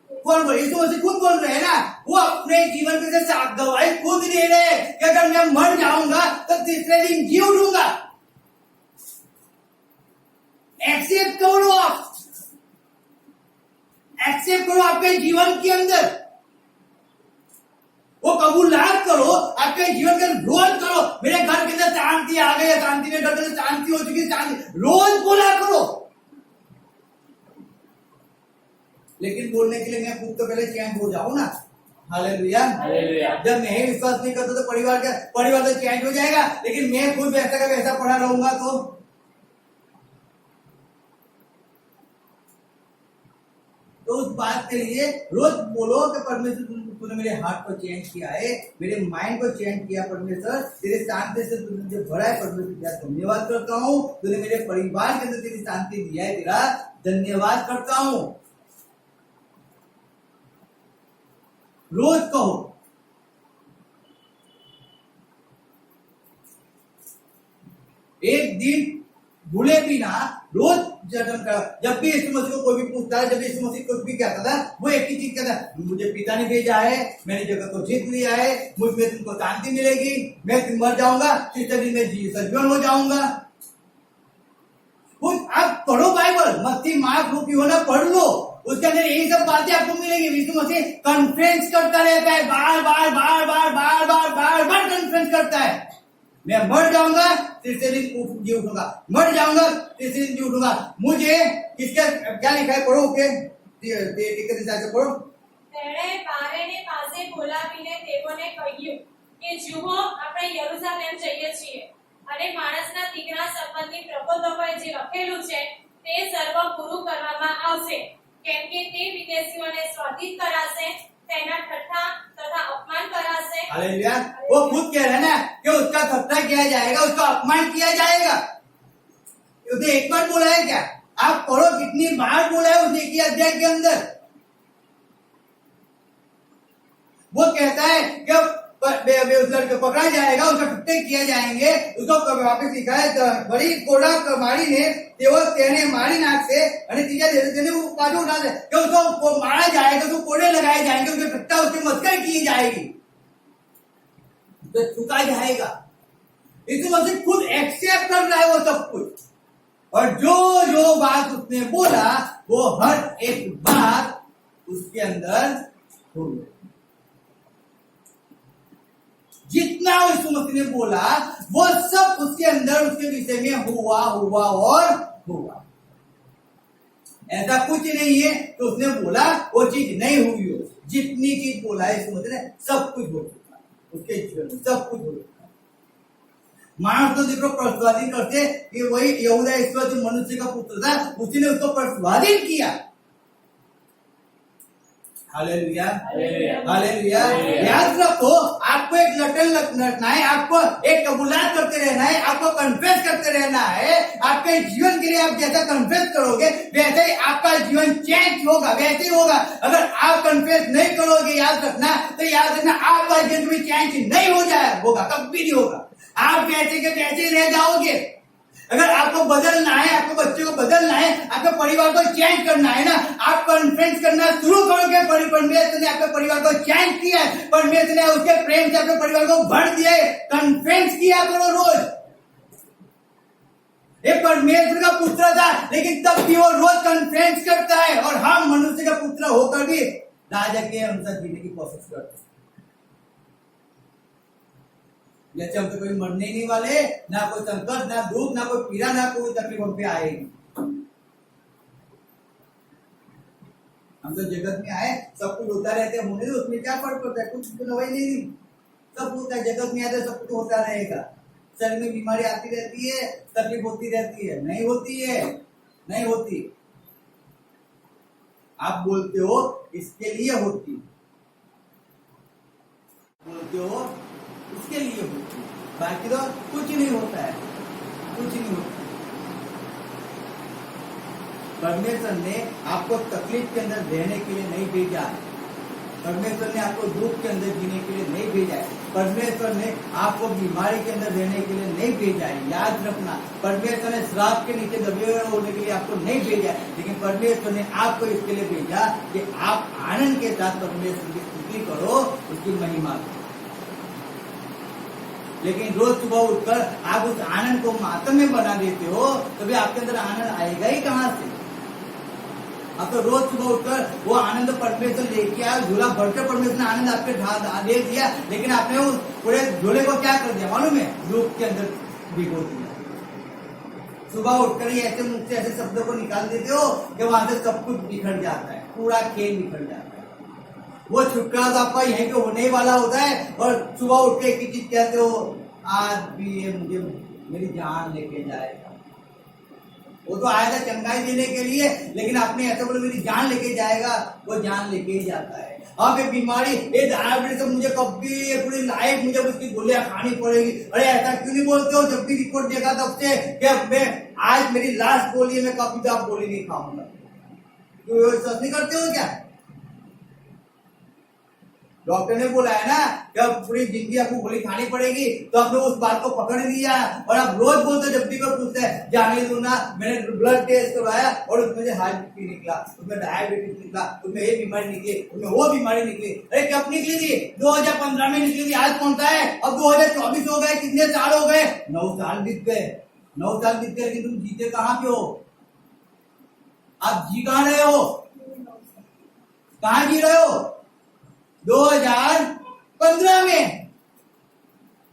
कौन बोल, यीशु मसीह खुद बोल रहे हैं ना, वो अपने जीवन के साथ गवाही खुद दे रहे हैं कि अगर मैं मर जाऊंगा तो तीसरे दिन जी उठूंगा। एक्सेप्ट करो, आप एक्सेप्ट करो आपके जीवन के अंदर, वो कबूलात करो आपके जीवन के अंदर, रोज करो। मेरे घर के अंदर शांति आ गई है, शांति में घर के अंदर शांति हो चुकी है, शांति रोज बोला करो। लेकिन बोलने के लिए मैं खुद तो पहले चेंज हो जाऊं ना। Hallelujah, hallelujah. जब मैं ही विश्वास नहीं करता तो परिवार तो चेंज हो जाएगा, लेकिन मैं खुद वैसा का वैसा पड़ा रहूंगा तो उस बात के लिए रोज बोलो कि परमेश्वर तूने मेरे हार्ट को चेंज किया है, मेरे माइंड को चेंज किया परमेश्वर, तेरे शांति से तूने मुझे भरा है परमेश्वर, तेरा धन्यवाद करता हूँ। तूने मेरे परिवार के अंदर तेरी शांति दिया है, तेरा धन्यवाद करता हूँ। रोज कहो। एक दिन भूले भी ना, रोज जतन करो। जब भी यीशु मसीह को कोई भी पूछता है, जब यीशु मसीह कुछ भी कहता था, वो एक ही चीज कहता है, मुझे पिता ने भेजा है, मैंने जगत को जीत लिया है, मुझ में तुमको शांति मिलेगी, मैं मर जाऊंगा तीसरे दिन में सजीवन हो जाऊंगा। आप पढ़ो बाइबल, मत्ती मार्क लूका यूहन्ना पढ़ लो, उसके अंदर यही सब बातें आपको मिलेंगी। यीशु मसीह कॉन्फ्रेंस करता रहता है, बार बार बार बार बार बार बार बार कॉन्फ्रेंस करता है। मैं मर जाऊंगा तीसरे दिन जी उठूंगा, मर जाऊंगा तीसरे दिन जी उठूंगा। मुझे किसका क्या लिखा है, पढ़ो के पढ़ो। તેણે પારેને પાસે બોલાવીને તેઓને કહ્યું કે જુઓ આપણે યરુશલેમ જઈએ છીએ અને માણસના દીકરા સંબંધી પ્રબોધકોએ જે લખેલું છે તે સર્વ પૂરું કરવામાં આવશે, કેમ કે તે વિદેશીઓને સ્વાધીન કરાશે, તેના ઠઠ્ઠા તથા અપમાન કરાશે। हालेलुया। वो खुद कह रहा है ना कि उसका ठट्ठा किया जाएगा, उसका अपमान किया जाएगा। उसने एक बार बोला है क्या? आप पढ़ो कितनी बार बोला है उसने की अध्याय के अंदर। वो कहता है कि उस लड़के पकड़ा जाएगा, उसका ठट्ठे किया जाएंगे, उसको वापस लिखा है बड़ी कोड़ा मारी ने तेने मारी नाक से तीजा देने वो पाछो उठा दे कि उसको मारा जाएगा, उसको कोड़े लगाए जाएंगे, उसके ठट्ठा उसकी मस्करी की जाएगी, तो छुका जाएगा। यीशु मसीह खुद एक्सेप्ट कर रहा है वो सब कुछ, और जो जो बात उसने बोला वो हर एक बात उसके अंदर हुई। जितना यीशु मसीह ने बोला वो सब उसके अंदर उसके विषय में हुआ हुआ और हुआ। ऐसा कुछ नहीं है तो उसने बोला वो चीज नहीं हुई हो। जितनी चीज बोला है यीशु मसीह ने सब कुछ हो चुका है उसके जीवन में, सब कुछ हो चुका है। मानव तो देखो परसुआदिन करते कि वही यहूदा ईश्वर जो मनुष्य का पुत्र था उसी ने उसको परसुआदिन किया। Hallelujah, hallelujah. याद रखो आपको एक लटन रखना है, आपको एक कबूलात करते रहना है, आपको कन्फेस करते रहना है। आपके जीवन के लिए आप जैसा कन्फेस करोगे वैसे ही आपका जीवन चेंज होगा, वैसे ही होगा। अगर आप कन्फेस नहीं करोगे याद रखना तो याद रखना आपका जीवन भी चेंज नहीं हो जाए होगा, कभी नहीं होगा। आप वैसे के वैसे रह जाओगे। अगर आपको बदलना है, आपको बच्चे को बदलना है, आपके परिवार को चेंज करना है ना, आप कॉन्फ्रेंस करना शुरू करोगे। परमेश्वर ने आपके परिवार को चेंज किया है, परमेश्वर ने उसके प्रेम से आपके परिवार को भर दिया है। कॉन्फ्रेंस किया करो रोज। ये परमेश्वर का पुत्र था लेकिन तब भी वो रोज कॉन्फ्रेंस करता है, और हम मनुष्य का पुत्र होकर भी राजा के अनुसार जीने की कोशिश करते हैं। जैसे हम तो कोई मरने नहीं वाले, ना कोई संकट, ना दुख, ना कोई पीड़ा, ना कोई तकलीफ हम पे आएगी। हम तो जगत में आए, सब कुछ होता रहता है, होने दो, उसमें क्या फर्क पड़ता है? कुछ तो वही नहीं, सब होता है। जगत में आए तो सब कुछ होता रहेगा। शरीर में बीमारी आती रहती है, तकलीफ होती रहती है, नहीं होती है, नहीं होती। आप बोलते हो इसके लिए होती, बोलते हो इसके लिए होती, बाकी तो कुछ नहीं होता है, कुछ नहीं होता। परमेश्वर ने आपको तकलीफ के अंदर रहने के लिए नहीं भेजा है, परमेश्वर ने आपको दुख के अंदर जीने के लिए नहीं भेजा है, परमेश्वर ने आपको बीमारी के अंदर रहने के लिए नहीं भेजा है। याद रखना, परमेश्वर ने श्राप के नीचे दबे हुए होने के लिए आपको नहीं भेजा है, लेकिन परमेश्वर ने आपको इसके लिए भेजा कि आप आनंद के साथ परमेश्वर की स्तुति करो, उसकी महिमा करो। लेकिन रोज सुबह उठकर आप उस आनंद को मातम में बना देते हो, तो भी आपके अंदर आनंद आएगा ही कहां से? अब तो रोज सुबह उठकर वो आनंद परमेश्वर लेके आया, झोला भरकर परमेश्वर ने आनंद आपके दे दिया, लेकिन आपने उस पूरे झोले को क्या कर दिया मालूम है? दुख के अंदर भिगो दिया। सुबह उठकर ही ऐसे मुख से ऐसे शब्दों को निकाल देते हो कि वहां से सब कुछ बिखर जाता है, पूरा खेल बिखर जाता है। वो छुटकारा तो आपका यहीं पे होने ही वाला होता है, और सुबह उठ के एक ही चीज कहते हो, आज भी ये मुझे मेरी जान लेके जाएगा। वो तो आया था चंगाई देने के लिए, लेकिन आपने ऐसा बोला मेरी जान लेके जाएगा, वो जान लेके ही जाता है। अब ये बीमारी, ये डायबिटीज, मुझे कभी पूरी लाइफ मुझे उसकी गोलियां खानी पड़ेगी। अरे ऐसा क्यों नहीं बोलते हो? जब भी रिपोर्ट देखा तब से कि मैं आज मेरी लास्ट गोली है, मैं कभी तो आप गोली नहीं खाऊंगा। तो सच नहीं करते हो क्या? डॉक्टर ने बोला है ना कि अब पूरी जिंदगी आपको गोली खानी पड़ेगी, तो आपने उस बात को पकड़ लिया और आप रोज बोलते, जब भी कोई पूछता है जाने दो ना, मैंने ब्लड टेस्ट करवाया और उसमें से हार्ट बीपी निकला, उसमें डायबिटीज निकला, उसमें ये बीमारी निकली, उसमें वो बीमारी निकली। अरे कब निकली थी? 2015 में निकली थी। आज कौन सा है? अब 2024 हो गए, कितने साल हो गए? 9 साल बीत गए, 9 साल बीत गए, लेकिन तुम जीते कहाँ पे हो? आप जी कहाँ रहे हो? कहाँ जी रहे हो? 2015 में।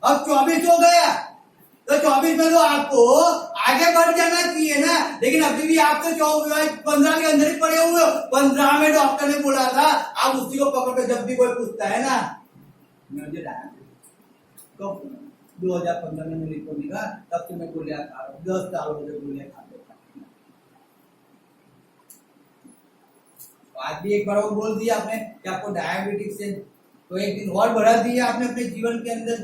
अब 24 हो गया, तो 24 में तो आपको आगे बढ़ जाना चाहिए ना, लेकिन अभी भी आप तो 15 के अंदर ही पड़े हुए हो। 15 में डॉक्टर ने बोला था आप उसी को पकड़ के, जब भी कोई पूछता है ना मुझे तो 2015 में मेरी को निकाला, तब से मैं गोलियां खा रहा हूँ, 10 साल हो गए गोलियां खाते। आज भी एक बार वो बोल दिया आपने कि आपको डायबिटीज है, तो एक दिन और बढ़ा दिया आपने अपने जीवन के अंदर।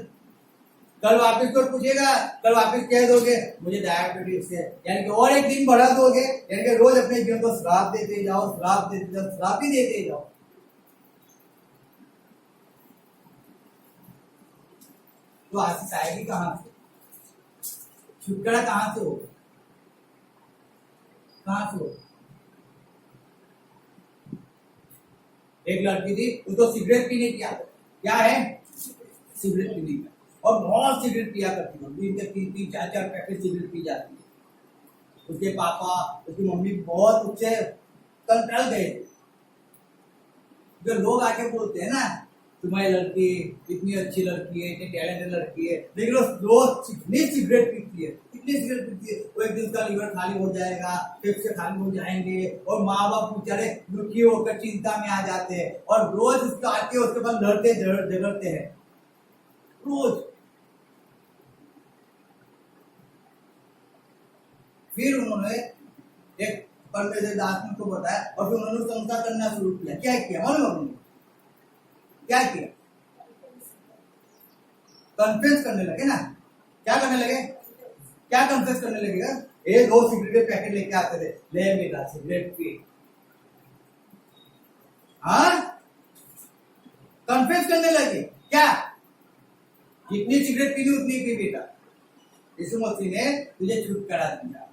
कल वापस तो पूछेगा, कल वापस कह दोगे मुझे डायबिटीज है, यानी कि और एक दिन बढ़ा दोगे, यानी कि रोज अपने जीवन को श्राप देते जाओ, श्राप देते जाओ, श्राप ही देते जाओ। तो आशीष आएगी कहां से? छुटकारा कहां से हो? कहां से हो? एक लड़की थी, उसको सिगरेट पीने की आदत। क्या है? सिगरेट पीने की, और बहुत सिगरेट पिया करती थी, दिन के 3-3, 4-4 पैकेट सिगरेट पी जाती है। उसके पापा, उसकी मम्मी बहुत उससे कंट्रोल गए थे। जो लोग आके बोलते हैं ना तुम्हारी लड़की इतनी अच्छी लड़की है, इतनी टैलेंटेड लड़की है, लेकिन रोज इतनी सिगरेट पीती है, इतनी सिगरेट पीती है, वो एक दिन उसका लीवर खाली हो जाएगा, फेफड़े खाली हो जाएंगे, और माँ बाप बेचारे दुखी होकर चिंता में आ जाते हैं, और रोज उसको आके उसके पास लड़ते झगड़ते हैं रोज। फिर उन्होंने एक परमेश्वर दास ने को बताया, और फिर उन्होंने संसार करना शुरू किया। क्या किया मालूम उन्होंने? क्या किया? कन्फ्रेंस करने लगे ना। क्या करने लगे? क्या कन्फ्रेंस करने लगेगा? 2 सिगरेट के पैकेट लेके आते थे, ले बेटा सिगरेट पी। हाँ, कन्फ्रेंस करने लगे। क्या? जितनी सिगरेट पीनी उतनी पी बेटा। यीशु मसीह ने तुझे छुटकारा दिया,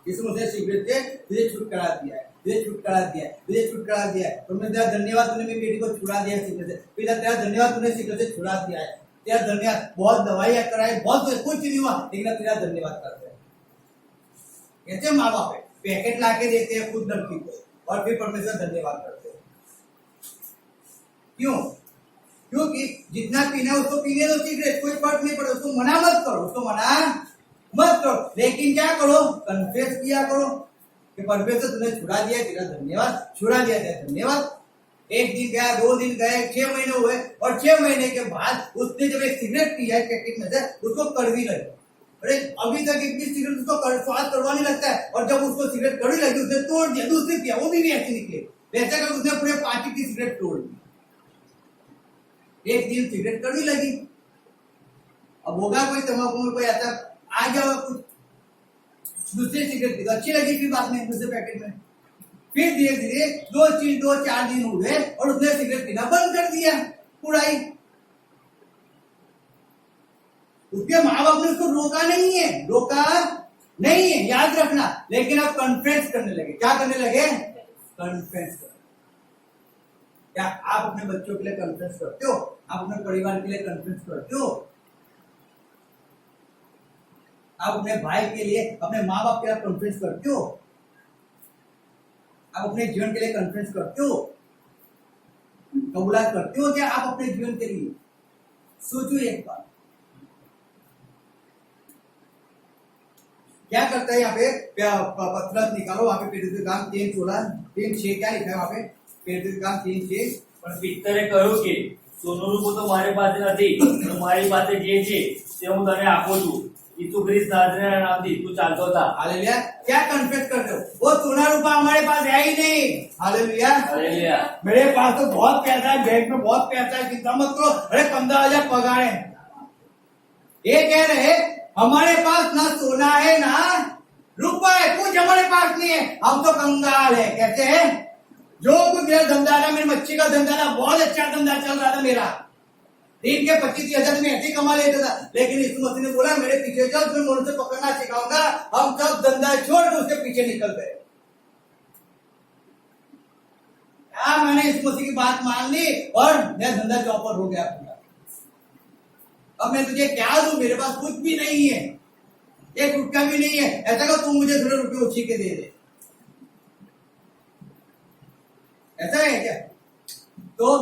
यीशु मसीह सिगरेट से तुझे छुटकारा दिया है, तुझे छुटकारा दिया है, तुझे छुटकारा दिया है। तो मैं तेरा धन्यवाद, तूने मेरी बेटी को छुड़ा दिया सिगरेट से। पिता तेरा धन्यवाद, तूने सिगरेट से छुड़ा दिया है। तेरा धन्यवाद, बहुत दवाइयां कराई, बहुत कुछ नहीं हुआ, लेकिन तेरा धन्यवाद करते हैं। कैसे माँ बाप है, पैकेट लाके देते हैं खुद लड़की को, और फिर परमेश्वर धन्यवाद करते हैं। क्यों? क्योंकि जितना पीना है उसको पीने दो सिगरेट, कोई फर्क नहीं पड़ता। उसको मना मत करो, उसको मना मत करो, लेकिन क्या करो? कन्फेस किया करो कि परमेश्वर तुमने छुड़ा दिया, तेरा धन्यवाद, छुड़ा दिया तेरा धन्यवाद। एक दिन गया, 2 दिन गए, 6 महीने हुए, और 6 महीने के बाद उसने जब एक सिगरेट पिया है पैकेट में से, उसको कड़वी लगी। अरे अभी तक एक भी सिगरेट उसको स्वाद कड़वा नहीं लगता है, और जब उसको सिगरेट कड़वी लगी उसने तोड़ दिया, दूसरी पिया, वो भी ऐसे निकले, वैसे कर उसने पूरे पार्टी की सिगरेट तोड़ दी। एक दिन सिगरेट कड़वी लगी। अब होगा कोई तंबाकू में कोई ऐसा आ गया कुछ, दूसरी सिगरेट पी, अच्छी लगी, फिर बाद में दूसरे पैकेट में, फिर धीरे धीरे 2-4 दिन हुए और उसने सिगरेट पीना बंद कर दिया पूरा ही। उसके माँ बाप ने उसको रोका नहीं है, रोका नहीं है, याद रखना। लेकिन अब कन्फ्रेंस करने लगे। क्या करने लगे? कन्फ्रेंस करने। क्या आप अपने बच्चों के लिए कन्फ्रेंस करते हो? आप अपने परिवार के लिए कन्फ्रेंस करते हो? आप अपने भाई के लिए, अपने माँ बाप के लिए कॉन्फ्रेंस करते हो? आप अपने जीवन के लिए कॉन्फ्रेंस करते हो? कबूलात करते हो क्या आप अपने जीवन के लिए? सोचो एक बार। क्या करता है यहाँ पे? पत्रक निकालो, वहां पे पेड़ काम 3:16-3:6 क्या लिखा है वहां पे? पेड़ काम 3:6। પણ પિત્તરે કહ્યું કે સોનું રૂપું તો મારી પાસે નથી, પણ મારી પાસે જે છે તે હું તને આપું છું। यीशु ख्रिस्त नाज़रेना नाम थी तू चालता था। हालेलुया। क्या कन्फेस करते हो? वो सोना रूपा हमारे पास है ही नहीं। Hallelujah, hallelujah. मेरे पास तो बहुत पैसा है, बैंक में बहुत पैसा है, चिंता मत करो, अरे 15,000 पगार है। ये कह रहे हमारे पास ना सोना है ना रुपया है, कुछ हमारे पास नहीं है, हम तो कंगाल है। कैसे है? जो कुछ मेरा धंधा था, मेरी मच्छी का धंधा था, बहुत अच्छा धंधा चल रहा था मेरा, दिन के 25,000 में ऐसे कमा लेता था। लेकिन यीशु मसीह ने बोला मेरे पीछे चल, तुम्हें मनुष्य पकड़ना सिखाऊंगा। हम सब धंधा छोड़ के उसके पीछे निकल गए। क्या मैंने यीशु मसीह की बात मान ली और मेरा धंधा चौपट हो गया पूरा। अब मैं तुझे क्या दूं? मेरे पास कुछ भी नहीं है, एक रुपया भी नहीं है। ऐसा करो तू मुझे 100 रुपये उछी के दे दे। ऐसा है क्या? तो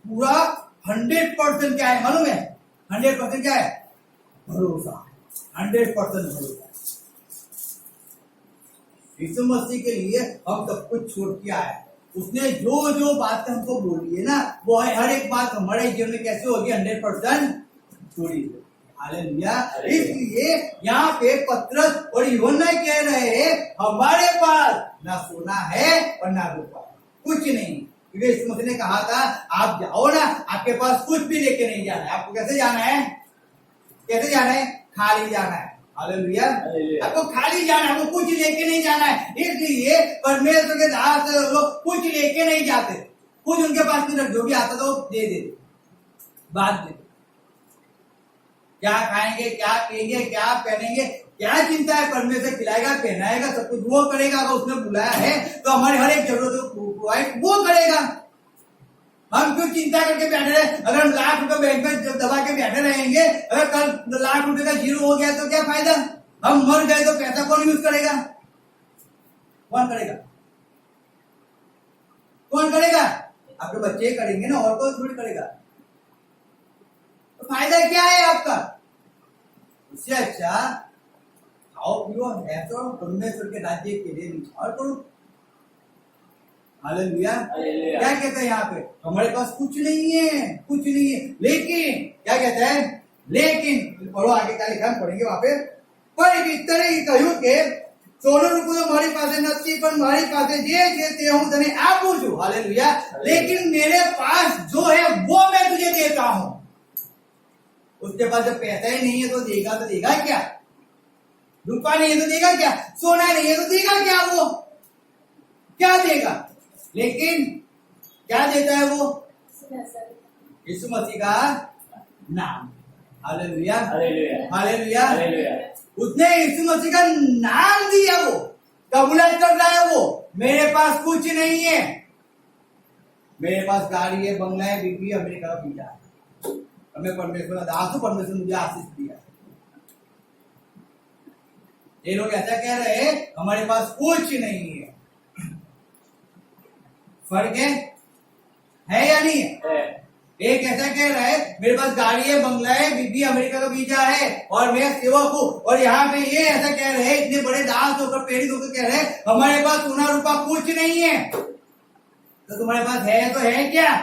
पूरा 100% क्या है मालूम है? 100% क्या है? भरोसा। 100% भरोसा। यीशु मसीह के लिए हम सब कुछ छोड़ के आए। उसने जो जो बातें हमको बोली है ना, वो हर एक बात हमारे जीवन में कैसे होगी? 100% छोड़ी। हालेलुया। इसलिए यहाँ पे पतरस और यूहन्ना कह रहे हैं हमारे पास ना सोना है और ना रूपा, कुछ नहीं। क्योंकि यीशु मसीह ने कहा था आप जाओ ना, आपके पास कुछ भी लेके नहीं जाना है। आपको कैसे जाना है? कैसे जाना है? खाली जाना है। हालेलुया। आपको खाली जाना है, आपको कुछ लेके नहीं जाना है। इसलिए परमेश्वर के दास लोग कुछ लेके नहीं जाते, कुछ उनके पास नहीं, जो भी आता था वो दे देते, बात दे। क्या खाएंगे, क्या पिएंगे, क्या पहनेंगे, क्या चिंता है? परमेश्वर खिलाएगा, पहनाएगा, सब कुछ वो करेगा। अगर उसने बुलाया है तो हमारी हर एक जरूरत को प्रोवाइड वो करेगा। हम क्यों चिंता करके बैठे रहे? अगर हम लाख रुपए बैंक में दबा के बैठे रहेंगे, अगर कल लाख रुपए का जीरो हो गया तो क्या फायदा? हम मर गए तो पैसा कौन यूज करेगा? कौन करेगा? कौन करेगा? आपके बच्चे करेंगे ना, और कोई थोड़ी करेगा। तो फायदा क्या है आपका? उससे अच्छा खाओ पियो ऐसा परमेश्वर के राज्य के लिए निछावर करो। हालेलुया। क्या कहता है यहाँ पे? हमारे पास कुछ नहीं है, कुछ नहीं है, लेकिन क्या कहता है? लेकिन पढ़ो आगे क्या लिखा, पढ़ेंगे वहां पे। पर इस तरह ही कहूं के सोनू रूपो तो हमारी पास नहीं, पर हमारी पास जे देते हूँ तने आप पूछो। हालेलुया। लेकिन मेरे पास जो है वो मैं तुझे देता हूँ। उसके पास जब पैसा ही नहीं है तो देगा क्या? रुपया नहीं है तो देगा क्या? सोना नहीं है तो देगा क्या? वो क्या देगा? लेकिन क्या देता है वो? यीशु मसीह का नाम। हालेलुया। हालेलुया। उसने यीशु मसीह का नाम दिया, वो कबूलात कर रहा है। वो मेरे पास कुछ नहीं है, मेरे पास गाड़ी है, बंगला है, बीवी, अमेरिका का वीजा है, हमें परमेश्वर का दास हूं, परमेश्वर मुझे आशीष दिया। ये लोग ऐसा कह रहे हैं हमारे पास कुछ नहीं है। फर्क है या नहीं है? एक ऐसा कह रहा है मेरे पास गाड़ी है, बंगला है, बीबी, अमेरिका का वीजा है और मैं सेवक हूँ। और यहाँ पे ये ऐसा कह रहे हैं, इतने बड़े दास होकर, प्रेरित होकर कह रहे हैं हमारे पास सोना रूपा कुछ नहीं है। तो तुम्हारे पास है तो है क्या?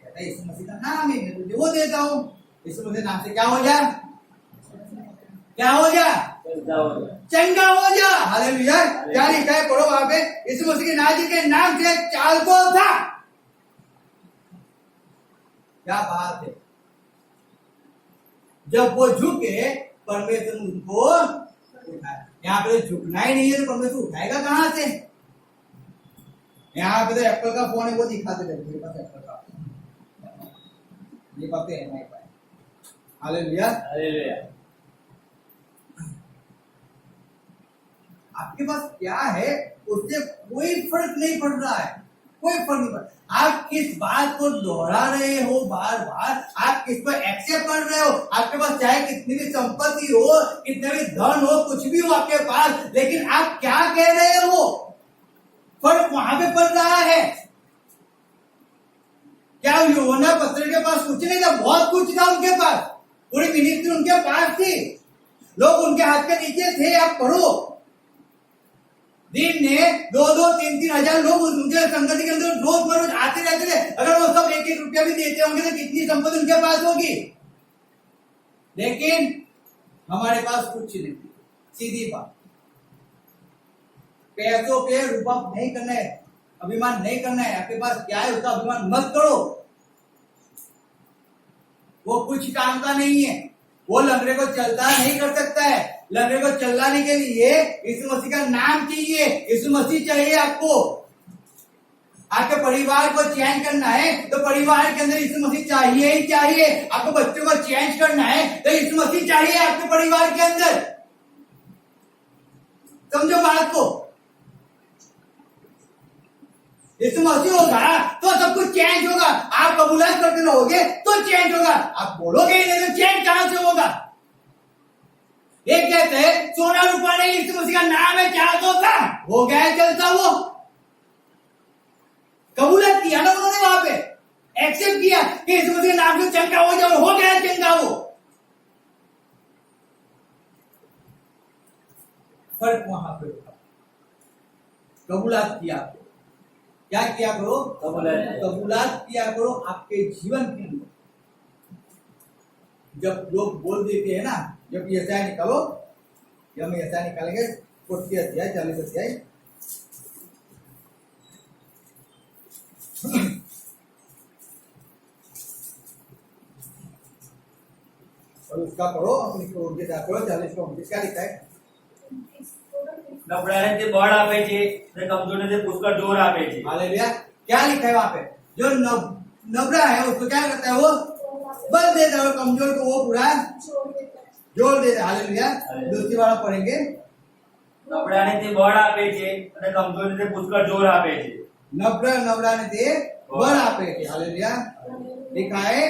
कहता है यीशु मसीह का नाम है, मैं तुझे वो देता हूँ। यीशु मसीह नाम से क्या हो जा? क्या हो जा? चंगा हो जा। हालेलुया। क्या लिखा है? पढ़ो वहां पे। यीशु मसीह के नाजी के नाम से चाल को था। क्या बात है! जब वो झुके परमेश्वर उनको उठाया। यहाँ पे झुकना ही नहीं है तो परमेश्वर उठाएगा कहां से? यहाँ पे तो एप्पल का फोन है, वो दिखाते थे मेरे पास एप्पल का, ये बातें है नहीं पाए। हालेलुया। हालेलुया। आपके पास क्या है उससे कोई फर्क नहीं पड़ रहा है, कोई फर्क नहीं पड़। आप किस बात को दोहरा रहे हो बार बार, आप किस पर एक्सेप्ट कर रहे हो? आपके पास चाहे कितनी भी संपत्ति हो, कितना भी धन हो, कुछ भी हो आपके पास, लेकिन आप क्या कह रहे हो? फर्क वहां पे पड़ रहा है। क्या यूहन्ना पत्र के पास कुछ नहीं था? बहुत कुछ था उनके पास, पूरी मिनिस्ट्री उनके पास थी, लोग उनके हाथ के नीचे थे। आप पढ़ो, दिन में 2-3 हजार लोग उनके संगति के अंदर रोज बरोज आते रहते थे। अगर वो सब 1-1 रुपया भी देते होंगे तो कितनी संपत्ति उनके पास होगी। लेकिन हमारे पास कुछ नहीं। सीधी बात, पैसों पे रुपा नहीं करना है, अभिमान नहीं करना है। आपके पास क्या है उसका अभिमान मत करो, वो कुछ काम का नहीं है। वो लंगड़े को चलता नहीं कर सकता है। लंगड़े को चलाने के लिए यीशु मसीह का नाम चाहिए, यीशु मसीह चाहिए आपको। आपके परिवार को चेंज करना है तो परिवार के अंदर यीशु मसीह चाहिए ही चाहिए। आपको बच्चों को चेंज करना है तो यीशु मसीह चाहिए आपके परिवार के अंदर। समझो बात को, यीशु मसीह होगा तो सब कुछ चेंज होगा। आप कबूलात करते रहोगे तो चेंज होगा। आप बोलोगे ही नहीं तो चेंज कहां से होगा? एक कहते हैं सोना रूपा नहीं, यीशु मसीह का नाम है, क्या तो काम हो गया है, चलता वो कबूलत किया ना उन्होंने, वहां पे एक्सेप्ट किया कि यीशु मसीह के नाम से चंगा हो जाओ, हो गया चंगा वो। फर्क वहां पे कबूलात किया, क्या किया करो, कबूलात किया करो अपने जीवन के अंदर। जब लोग बोल देते हैं ना, जब यशायाह निकालो, जब हम यशायाह निकालेंगे 40 अध्याय 40 अध्याय, और उसका पढ़ो, अपनी उनके साथ पढ़ो। 40 को 29 क्या लिखा है? નબળાને તે બળ આપે છે અને કમજોરને તે પુષ્કળ જોર આપે છે। हालेलुया। क्या लिखा है वहां पे? जो नबड़ा है उसको क्या करता है, वो बल देता है, और कमजोर को वो पूरा जोर देता है। हालेलुया। दूसरी बार हम पढ़ेंगे, નબળાને તે બળ આપે છે અને કમજોરને તે પુષ્કળ જોર આપે છે। नबड़ा ने दे बल आपे थे। हालेलुया। लिखा है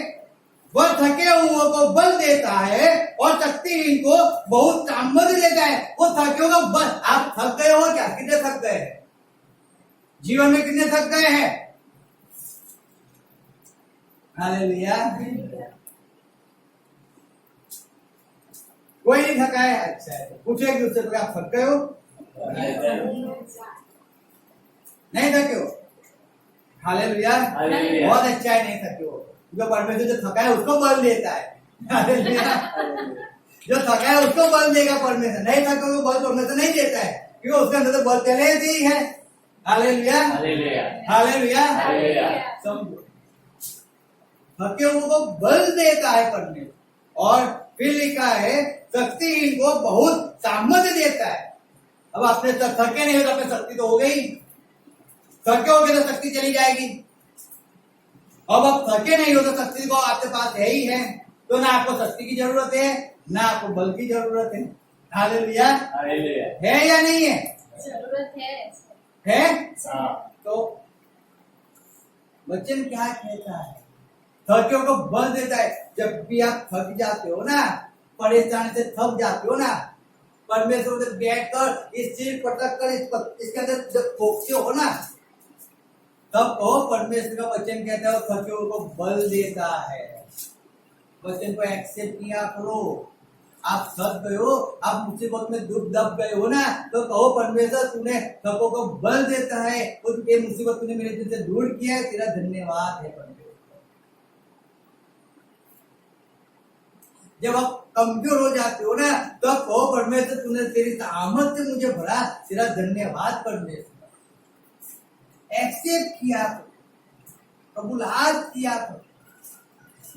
वह थके हुओं को बल देता है और शक्तिहीन को बहुत सामर्थ्य देता है। वो थके हुए बल, आप थक गए हो क्या? कितने थक गए हैं जीवन में, कितने थक गए हैं? हालेलुया। कोई नहीं थका है? अच्छा है, पूछो एक दूसरे को, आप थक गए हो? नहीं थके हो? हालेलुया। बहुत अच्छा है, नहीं थके हो, जो परमेश्वर जो थका है उसको बल देता है। हालेलुया। जो थका है उसको बल देगा परमेश्वर, नहीं थका को बल परमेश्वर नहीं देता है, क्योंकि उसके अंदर तो बल पहले से ही है। हालेलुया। हालेलुया। समझो, थके हुए को बल देता है परमेश्वर, और फिर लिखा है शक्तिहीन को बहुत सामर्थ्य देता है। अब अपने थके नहीं हो तो अपने शक्ति तो हो गई, थके हो गए तो शक्ति चली जाएगी। अब आप थके नहीं हो तो शक्ति को आपके पास है ही है, तो ना आपको शक्ति की जरूरत है ना आपको बल की जरूरत है। हालेलुया। है या नहीं है? जरूरत है? तो वचन क्या कहता है? थके को बल देता है। जब भी आप थक जाते हो ना, परेशानी से थक जाते हो ना, परमेश्वर से बैठकर इस चीज पटक कर इसके अंदर जब खोखते हो ना, तब कहो परमेश्वर का वचन कहता है थके को बल देता है। वचन को एक्सेप्ट किया करो। आप थक गए हो, आप मुसीबत में डूब दब गए हो ना, तो कहो परमेश्वर तूने थको को बल देता है, ये मुसीबत तूने मेरे दिल से दूर किया है, तेरा धन्यवाद है परमेश्वर। जब आप कमजोर हो जाते हो ना, तो कहो परमेश्वर तूने तेरी सामर्थ्य मुझे भरा, तेरा धन्यवाद परमेश्वर। एक्सेप्ट किया, कबूलात किया।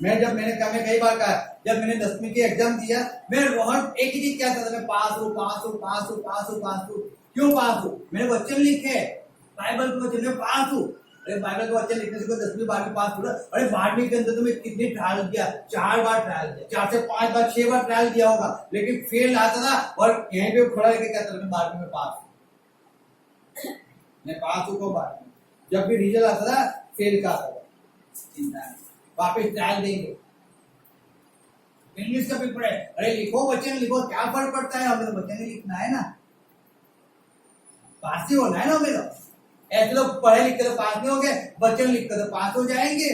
मैंने कई बार कहा, जब मैंने 10वीं की एग्जाम दिया, मैं रोहन एक ही चीज क्या था, मैं पास हूँ। क्यों पास हूँ? मैंने वचन लिखे, बाइबल के वचन में पास हूँ। अरे बाइबल के वचन लिखने से 10वीं 12वीं पास हुआ? अरे 12वीं के अंदर तो मैं कितनी ट्रायल दिया, 4 बार ट्रायल दिया, 4 से 5 बार 6 बार ट्रायल दिया होगा, लेकिन फेल आता था। और यहीं पे खड़ा करके कहता था मैं 12वीं में पास हूँ, मैं पास हूँ। को 12वीं जब भी रिजल्ट आता था फेल का आता था, चिंता नहीं, वापिस ट्रायल देंगे। इंग्लिश का पेपर है, अरे लिखो वचन लिखो, क्या फर्क पड़ता है, हमें तो वचन ही लिखना है ना, पास ही होना है ना। हमें ऐसे लोग पढ़े लिखे तो पास नहीं होंगे, वचन लिखकर तो पास हो जाएंगे।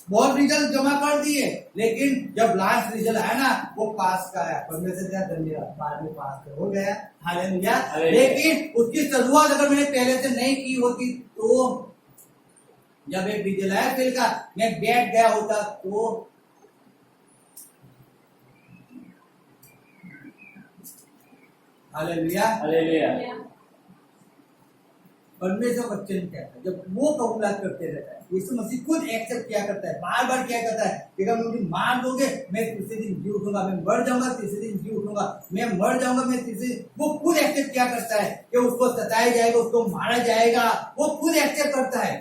बहुत रिजल्ट जमा कर दिए, लेकिन जब लास्ट रिजल्ट आया ना, वो पास का है। परमेश्वर का धन्यवाद, बाद में पास हो गया। हालेलुया। लेकिन उसकी शुरुआत अगर मैंने पहले से नहीं की होती, तो जब एक रिजल्ट आया फेल का, मैं बैठ गया होता, तो हालेलुया। परमेश्वर वचन कहता है, जब वो कबूलात करते रहता है, यीशु मसीह खुद एक्सेप्ट किया करता है, बार बार क्या करता है कि अगर मुझे मार दोगे मैं तीसरे दिन जी उठूंगा, मैं मर जाऊंगा तीसरे दिन जी उठूंगा, मैं मर जाऊंगा मैं तीसरे। वो खुद एक्सेप्ट किया करता है कि उसको सताया जाएगा, उसको मारा जाएगा। वो खुद एक्सेप्ट करता है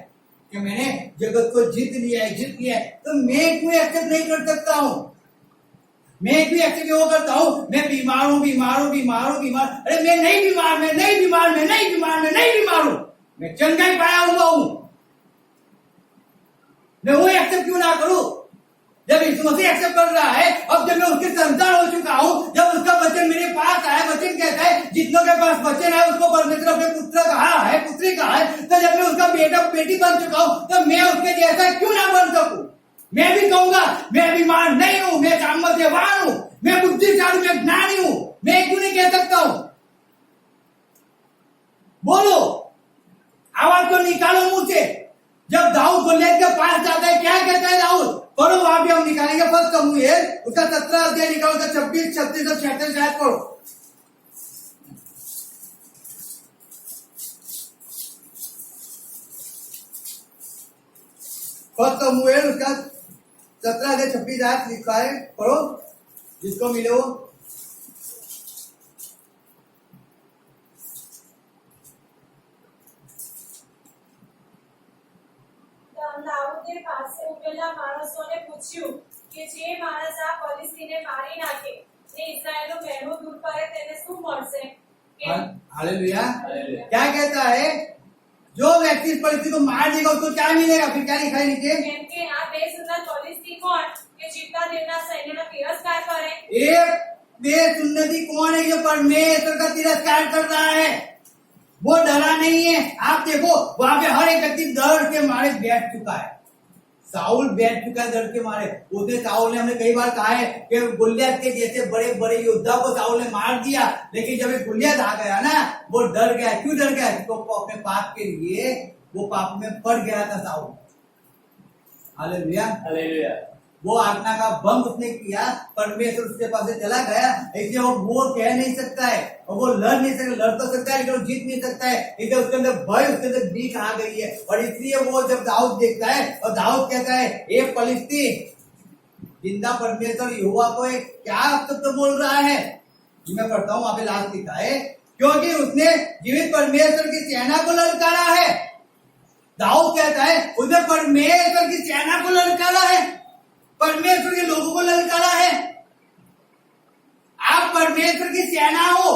कि मैंने जगत को जीत लिया है। तो मैं क्यों एक्सेप्ट नहीं कर सकता हूँ? मैं भी एक्सेप्ट क्यों करता हूँ? मैं बीमार हूँ। अरे मैं नहीं बीमार हूँ, मैं चंगा ही पाया हुआ हूँ। मैं वो एक्सेप्ट क्यों ना करूं? जब यीशु मसीह एक्सेप्ट कर रहा है, अब जब मैं उसकी संतान हो चुका हूँ, जब उसका वचन मेरे पास आया, वचन कहता है जितनों के पास वचन है उसको परमेश्वर अपने पुत्र कहा है, पुत्री कहा है, तो जब मैं उसका बेटा बेटी बन चुका हूँ, तो मैं उसके जैसा क्यों ना बन सकूं? मैं भी कहूंगा मैं बीमार नहीं हूं, मैं सामर्थ्यवान हूं, मैं बुद्धिशाली, मैं ज्ञानी हूं, मैं क्यों नहीं कह सकता हूं? बोलो, आवाज को निकालो मुंह से। जब दाऊद गोलियत के पास जाता है, क्या कहता है दाऊद? पढ़ो, वहां भी हम निकालेंगे। फर्स्ट शमूएल उसका 17 अध्याय निकालो, 26, 36 और 36 शायद पढ़ो। फर्स्ट शमूएल उसका 17 अध्याय 26 आयत लिखा है, पढ़ो, जिसको मिले वो। દાઉદે પાસે ઉભેલા માણસોને પૂછ્યું કે જે માણસ આ ફલિસ્તીને મારી નાખે ને ઇસ્રાએલનું મહેણું દૂર કરે તેને શું મળશે? हालेलुया। क्या कहता है? जो व्यक्ति इस परिस्थिति को मार देगा उसको क्या मिलेगा? फिर क्या लिखा है नीचे? કેમ કે આ બેસુંદર ફલિસ્તી કોણ કે જીવતા દેવના સૈન્યનો તિરસ્કાર કરે? एक बेसुन्नति कौन है जो परमेश्वर का तिरस्कार कर रहा है? वो डरा नहीं है। आप देखो वहां पे हर एक व्यक्ति डर के मारे बैठ चुका है। साउल बैठ चुका है डर के मारे। उसने साउल ने, हमने कई बार कहा है कि गुलियत के जैसे बड़े बड़े योद्धा को साउल ने मार दिया, लेकिन जब गुलियत आ गया ना, वो डर गया। क्यों डर गया? तो अपने पाप के लिए वो पाप में पड़ गया था साउल। Hallelujah, hallelujah. वो आज्ञा का भंग उसने किया, परमेश्वर उसके पास से चला गया। इसलिए वो कह नहीं सकता है और वो लड़ नहीं सकता। लड़ तो सकता है लेकिन वो जीत नहीं सकता है, इसलिए उसके अंदर भय, उसके अंदर बीक आ गई है। और इसलिए वो जब दाऊद देखता है और दाऊद कहता है, ए फलिस्तीन, जिंदा परमेश्वर यहोवा को एक क्या शब्द बोल रहा है? मैं पढ़ता हूँ, वहां पे लास्ट लिखा है, क्योंकि उसने जीवित परमेश्वर की सेना को ललकारा है। दाऊद कहता है उसने परमेश्वर की सेना को ललकारा है, परमेश्वर के लोगों को ललकारा है। आप परमेश्वर की सेना हो,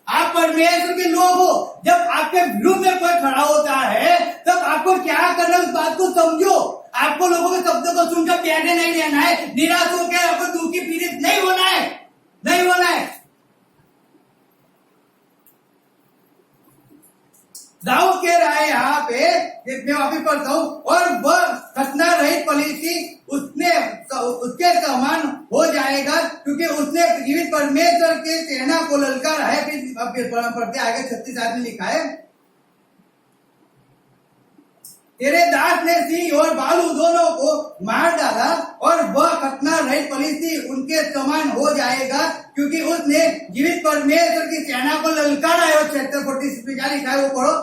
आप परमेश्वर के लोग हो। जब आपके विरुद्ध में कोई खड़ा होता है तब आपको क्या करना है, उस बात को समझो। आपको लोगों के शब्दों को सुनकर बैठे नहीं रहना है, निराश होकर आपको दुखी पीड़ित नहीं होना है, नहीं होना है। दाऊद कह रहा है यहाँ पे, मैं वापिस पढ़ता हूँ, और वह घटना रहित फलिस्ती उसके समान हो जाएगा, क्योंकि उसने जीवित परमेश्वर के सेना को ललकारा है। फिर पढ़ते आगे 36 आयत में लिखा है, तेरे दास ने सिंह और भालू दोनों को मार डाला और वह घटना रहित फलिस्ती उनके समान हो जाएगा, क्योंकि उसने जीवित परमेश्वर की सेना को ललकारा है। और 46 में क्या लिखा है वो पढ़ो।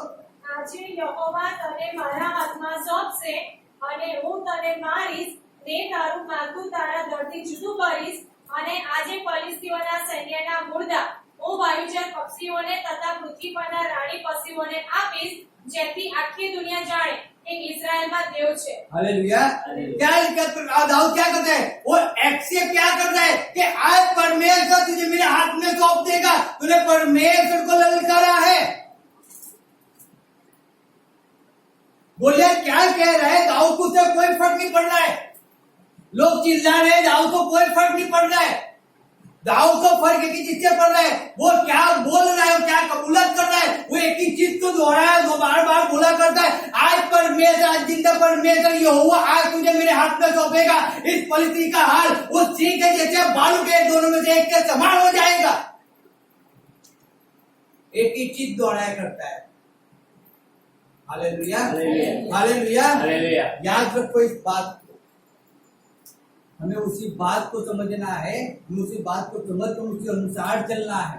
આજે યહોવા તને મારા હાથમાં સોંપશે અને હું તને મારીશ ને તારું માથું તારા ધડથી જુદું કરીશ અને આજે ફલિસ્તીઓના સૈન્યના મુર્દા હું વાયુજર પક્ષીઓને તથા પૃથ્વી પરના રાણી પક્ષીઓને આપીશ, જેથી આખી દુનિયા જાણે કે ઇઝરાયલમાં દેવ છે। हालेलुया। क्या दाऊद क्या करता है? वो एक्सेप्ट क्या करता है कि आज परमेश्वर तुझे मेरे हाथ में सौंप देगा। तूने परमेश्वर को ललकारा है। बोलिए क्या कह रहा है? दाऊद को उससे कोई फर्क नहीं पड़ रहा है। लोग चिल्ला रहे हैं, दाऊद को कोई फर्क नहीं पड़ रहा है। दाऊद को फर्क एक ही चीज से पड़ रहा है, वो क्या बोल रहा है, वो क्या कबूलत कर रहा है। वो एक ही चीज को दोहराया, वो बार बार बोला करता है, आज परमेश्वर, आज जिंदा परमेश्वर यहोवा आज तुझे मेरे हाथ में सौंपेगा। इस फलिस्ती का हाल उस सिंह के जैसे बालू के दोनों में से एक के समान हो जाएगा। एक ही चीज दोहराया करता है। Hallelujah, hallelujah, hallelujah. याद रखो इस बात को, हमें उसी बात को समझना है, हमें उसी बात को समझकर उसी अनुसार चलना है।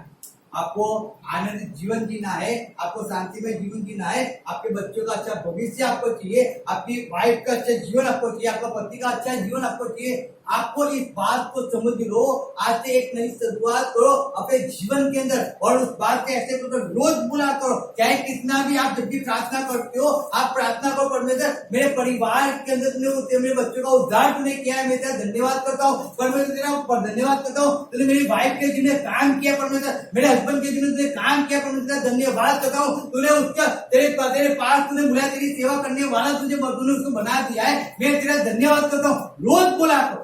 आपको आनंदित जीवन जीना है, आपको शांति में जीवन जीना है, आपके बच्चों का अच्छा भविष्य आपको चाहिए, आपकी वाइफ का अच्छा जीवन आपको चाहिए, आपका पति का अच्छा जीवन आपको चाहिए, आपको इस बात को समझ लो, आज से एक नई शुरुआत करो अपने जीवन के अंदर, और उस बात के ऐसे तो रोज बोला करो। चाहे कितना भी आप जब भी प्रार्थना करते हो, आप प्रार्थना करो, परमेश्वर मेरे परिवार के अंदर तूने मेरे बच्चों का उद्धार तूने किया है, मैं तेरा धन्यवाद करता हूँ। परमेश्वर तेरा धन्यवाद करता हूँ, तूने मेरी वाइफ के जिन्हें काम किया, परमेश्वर मेरे हस्बैंड के जिन्हें तूने काम किया, परमेश्वर धन्यवाद करता हूँ। तूने उसका तेरे पास तूने बुलाया, तेरी सेवा करने वाला तुझे तूने उसको बना दिया है, मैं तेरा धन्यवाद करता हूँ। रोज बोला करो,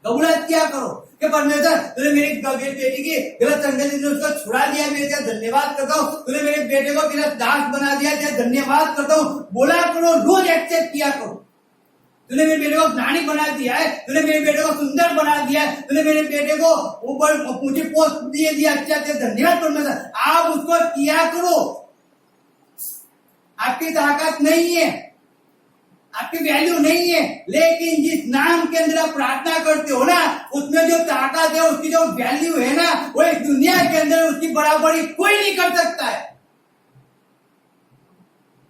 कबूलात क्या करो कि परमेश्वर तूने मेरी बेटी की गलत संगति ने उसको छुड़ा दिया, मैं तेरा धन्यवाद करता हूँ। तूने मेरे बेटे को तेरा दास बना दिया, तेरा धन्यवाद करता हूँ। बोला करो, रोज एक्सेप्ट किया करो। तूने मेरे बेटे को ज्ञानी बना दिया है, तूने मेरे बेटे को सुंदर बना दिया है, तूने मेरे बेटे को ऊपर मुझे पोस्ट दिया, अच्छा तेरा धन्यवाद परमेश्वर। आप उसको किया करो। आपकी ताकत नहीं है, आपकी वैल्यू नहीं है, लेकिन जिस नाम के अंदर आप प्रार्थना करते हो ना, उसमें जो ताकत है, उसकी जो वैल्यू है ना, वो इस दुनिया के अंदर उसकी बराबरी कोई नहीं कर सकता है।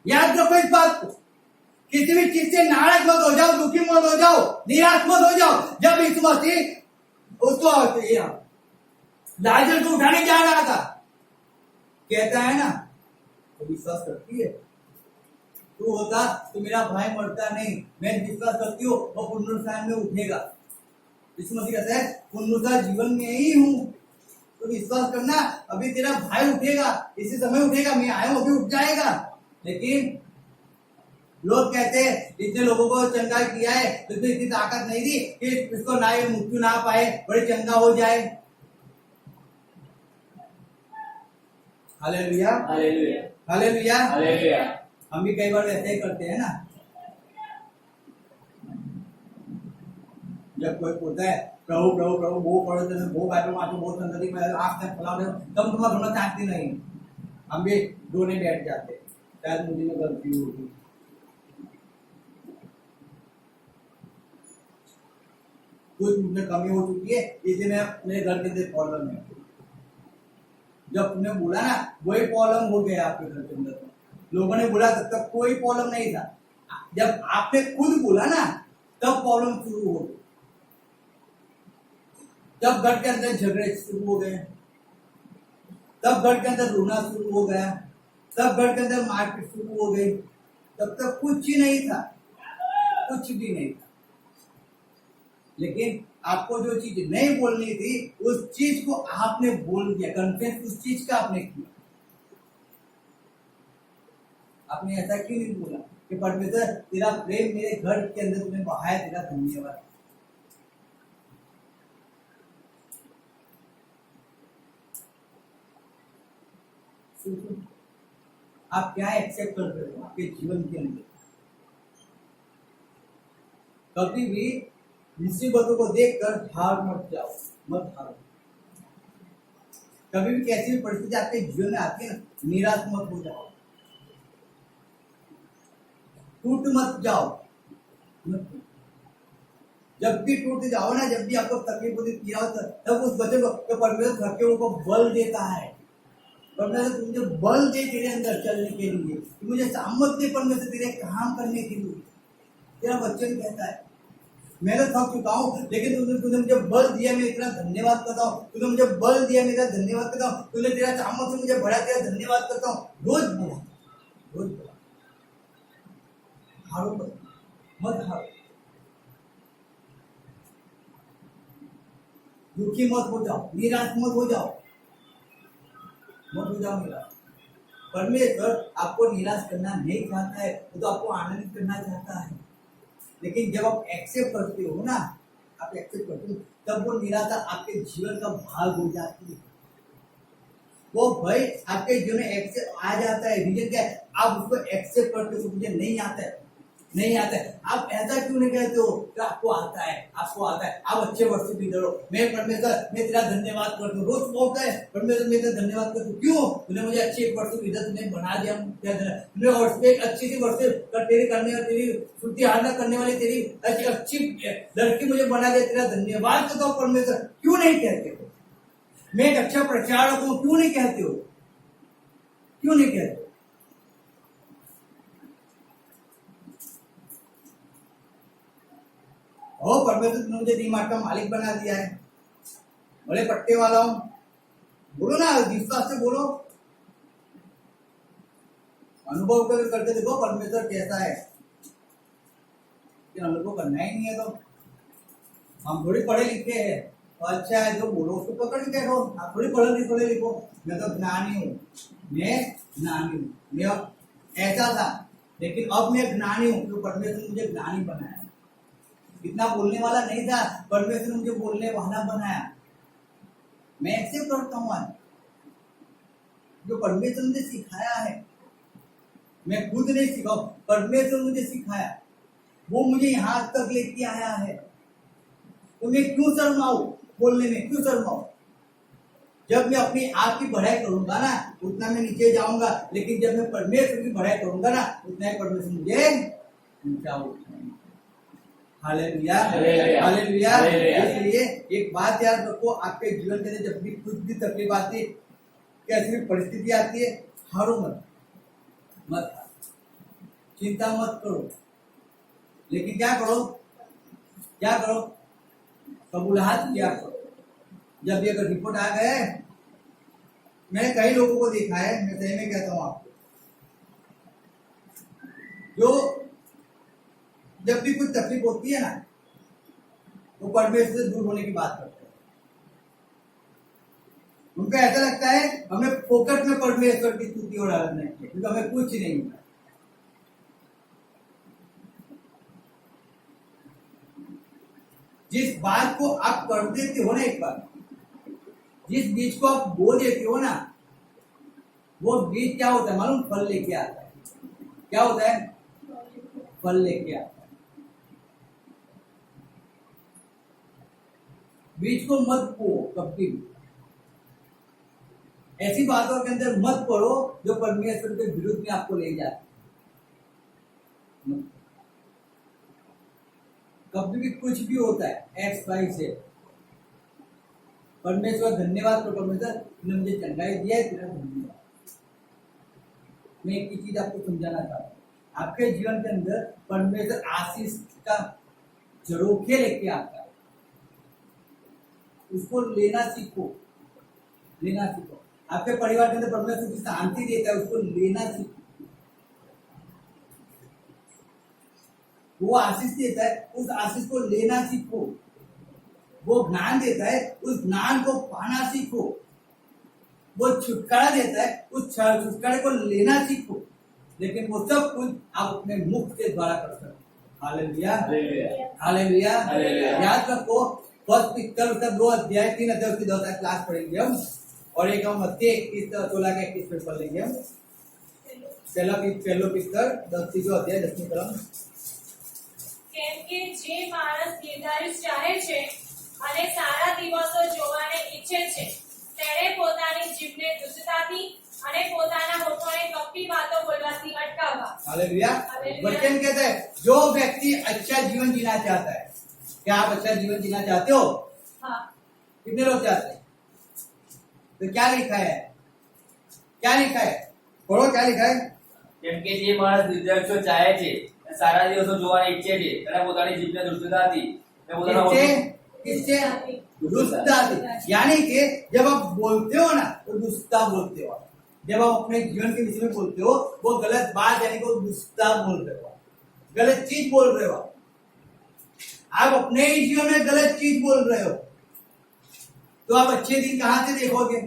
याद रखो इस बात को। किसी भी चीज से नाराज मत हो जाओ, दुखी मत हो जाओ, निराश मत हो जाओ। जब यीशु मसीह उसको लाजर को उठाने जा रहा था, कहता है ना, तो विश्वास करती है तू होता तो मेरा भाई मरता नहीं, मैं विश्वास करती हूँ वो पुनरुत्थान में उठेगा। यीशु मसीह कहता है पुनरुत्थान जीवन में ही हूँ, तो विश्वास करना, अभी तेरा भाई उठेगा, इसी समय उठेगा, मैं आया हूँ अभी उठ जाएगा। लेकिन लोग कहते हैं इतने लोगों को चंगा किया है, तो इसमें इतनी ताकत नहीं थी कि इसको ना ये मृत्यु ना पाए, बड़े चंगा हो जाए। Hallelujah, hallelujah, hallelujah, hallelujah. हम भी कई बार ऐसे ही करते हैं ना। जब कोई बोलता है प्रभु प्रभु प्रभु वो पढ़ो तो वो बाइबल वाचो, वो संगति में आप तक फैला रहे हो, तब तुम्हारा धोना चाहती नहीं, हम भी रोने बैठ जाते, शायद मुझे में गलती होगी। कुछ मुझे कमी हो चुकी है, इसलिए मैं मेरे घर के अंदर प्रॉब्लम है। जब तुमने बोला ना, वही प्रॉब्लम हो गया आपके घर के अंदर। लोगों ने बोला तब तक कोई प्रॉब्लम नहीं था, जब आपने खुद बोला ना, तब प्रॉब्लम शुरू हो गई। तब घर के अंदर झगड़े शुरू हो गए, तब घर के अंदर रोना शुरू हो गया, तब घर के अंदर मारपीट शुरू हो गई। तब तक कुछ ही नहीं था, कुछ भी नहीं था। लेकिन आपको जो चीज नहीं बोलनी थी, उस चीज को आपने बोल दिया, कन्फेस उस चीज का आपने किया। आपने ऐसा क्यों नहीं बोला कि परमेश्वर तेरा प्रेम मेरे घर के अंदर तुमने बहाया, तेरा धन्यवाद। आप क्या एक्सेप्ट करते हो आपके जीवन के अंदर? कभी भी मुसीबतों को देखकर हार मत जाओ, मत हारो। कभी भी कैसी भी परिस्थिति आपके जीवन में आती है ना, निराश मत हो जाओ, टूट मत जाओ। जब भी टूट जाओ ना, जब भी आपको तकलीफ होती किया हो, तब उस बच्चे को परमेश्वर थके को बल देता है। परमेश्वर मुझे बल दे तेरे अंदर चलने के लिए, मुझे सामर्थ दे परमेश्वर तेरे काम करने के लिए। तेरा बच्चन कहता है मैं तो थक चुका हूँ, लेकिन तूने मुझे बल दिया, मैं इतना धन्यवाद करता हूँ। तूने मुझे बल दिया, मैं तेरा धन्यवाद करता हूँ। तूने तेरा सामर्थ मुझे बढ़ा, तेरा धन्यवाद करता हूँ। रोज बोला, रोज बोला, हारो मत हारो, दुखी मत हो जाओ, निराश मत हो जाओ, मत हो जाओ निराश। परमेश्वर आपको निराश करना नहीं चाहता है, तो आपको आनंदित करना चाहता है। लेकिन जब आप एक्सेप्ट करते हो ना, आप एक्सेप्ट करते हो, तब वो निराशा आपके जीवन का भाग हो जाती है। वो भय आपके जीवन में एक्सेप्ट आ जाता है। रीजन क्या है? आप उसको एक्सेप्ट करते हो, मुझे नहीं आता है, नहीं आता है। आप ऐसा क्यों नहीं कहते हो कि आपको आता है, आपको आता है, आप अच्छे वर्ष से बिगड़ो। मैं परमेश्वर मैं तेरा धन्यवाद करता हूँ, रोज बोलता है परमेश्वर मैं तेरा धन्यवाद करता हूँ। क्यों? तूने मुझे अच्छी एक वर्ष विधत तुमने बना दिया, तूने वर्ष पे एक अच्छी सी वर्ष तेरी करने वाली, तेरी छुट्टी हारना करने वाली, तेरी अच्छी लड़की मुझे बना दिया, तेरा धन्यवाद करता हूँ परमेश्वर। क्यों नहीं कहते हो? मैं एक अच्छा प्रचारक हूँ, क्यों नहीं कहते हो? क्यों नहीं कहते? ओ परमेश्वर परमेश्वर ने मुझे डीमार्ट का मालिक बना दिया है, बड़े पट्टे वाला हूं। बोलो ना, विश्वास से बोलो, अनुभव करके देखो परमेश्वर कैसा है। लेकिन अनुभव करना ही नहीं है तो हम थोड़ी पढ़े लिखे हैं, तो अच्छा है जो बोलो उसको पकड़ के बैठो। आप थोड़ी पढ़े लिखो, मैं तो ज्ञानी हूँ, मैं ज्ञानी हूँ, मैं ऐसा था लेकिन अब मैं ज्ञानी हूँ, तो परमेश्वर ने मुझे ज्ञानी बनाया। इतना बोलने वाला नहीं था, परमेश्वर ने मुझे बोलने वाला बनाया। मैं एक्सेप्ट करता हूँ आज जो परमेश्वर ने सिखाया है। मैं खुद नहीं सीखा, परमेश्वर ने मुझे सिखाया, वो मुझे यहाँ तक लेके आया है। तो मैं क्यों शर्माऊं बोलने में, क्यों शर्माऊं? जब मैं अपनी आप की बढ़ाई करूंगा ना, उतना मैं नीचे जाऊंगा, लेकिन जब मैं परमेश्वर की बढ़ाई करूंगा ना, उतना ही परमेश्वर मुझे ऊंचा उठाएगा। Hallelujah, hallelujah. इसलिए एक बात याद रखो, आपके जीवन के अंदर जब भी कुछ भी तकलीफ आती है, कैसी भी परिस्थिति आती है, हारो मत चिंता मत करो, लेकिन क्या करो, कबूलाहट किया करो। जब ये अगर रिपोर्ट आ गए, मैंने कई लोगों को देखा है, मैं सही में कहता हूँ आपको, जो जब भी कुछ तकलीफ होती है ना, वो परमेश्वर से दूर होने की बात करते हैं। उनको ऐसा लगता है हमें फोकट में परमेश्वर की स्तुति और आराधना की, क्योंकि हमें कुछ नहीं मिला। जिस बात को आप कर देते हो ना, एक बार जिस बीज को आप बो देते हो ना, वो बीज क्या होता है मालूम? फल लेके आता है। क्या होता है? फल लेके आता है। बीज को मत बो कभी भी, ऐसी बातों के अंदर मत पड़ो जो परमेश्वर के विरुद्ध में आपको ले जाती। कभी भी कुछ भी होता है एक्स वाई से, परमेश्वर धन्यवाद करो, परमेश्वर ने मुझे चंगाई दिया है, तेरा धन्यवाद। मैं एक ही चीज आपको समझाना चाहता हूँ, आपके जीवन के अंदर परमेश्वर आशीष का झरोखे लेके आता है, उसको लेना सीखो। आपके परिवार के अंदर परमेश्वर की शांति देता है, उसको लेना सीखो। वो आशीष देता है, उस आशीष को लेना सीखो। वो ज्ञान देता है, उस ज्ञान को पाना सीखो। वो छुटकारा देता है, उस छुटकारे को लेना सीखो। लेकिन वो सब कुछ आप अपने मुख के द्वारा कर सकते हो। Hallelujah, hallelujah. याद रखो, फर्स्ट पिक्चर उसका 2 अध्याय 3 अध्याय उसकी 10 क्लास पढ़ेंगे हम, और एक हम मत्ती 21-16 पे पढ़ लेंगे हम। पहलो पिक्चर 10 अध्याय 10મી कलम। કેમ કે જે માણસ દીર્ઘાયુષ ચાહે છે અને સારા દિવસો જોવાને ઈચ્છે છે, તેણે પોતાની જીભને દુષ્ટતાથી અને પોતાના હોઠોને કપટી વાતો બોલવાથી અટકાવવા। हालेलुया। वचन कहता है जो व्यक्ति अच्छा जीवन जीना चाहता है, क्या आप अच्छा जीवन जीना चाहते हो? हाँ। कितने लोग चाहते हैं? तो क्या लिखा है? पढ़ो, क्या लिखा है? કેમ કે જે માણસ દીર્ઘાયુષ્ય ચાહે છે અને સારા દિવસો જોવાને ઈચ્છે છે, તેણે પોતાની જીભને દુષ્ટતાથી અને પોતાના किससे? दुष्टता से। यानी कि जब आप बोलते हो ना, तो दुष्टता बोलते हो। जब आप अपने जीवन के विषय में बोलते हो, वो गलत बात, यानी कि दुष्टता बोल रहे हो, गलत चीज बोल रहे हो। आप अपने ही जीवन में गलत चीज बोल रहे हो, तो आप अच्छे दिन कहां से देखोगे?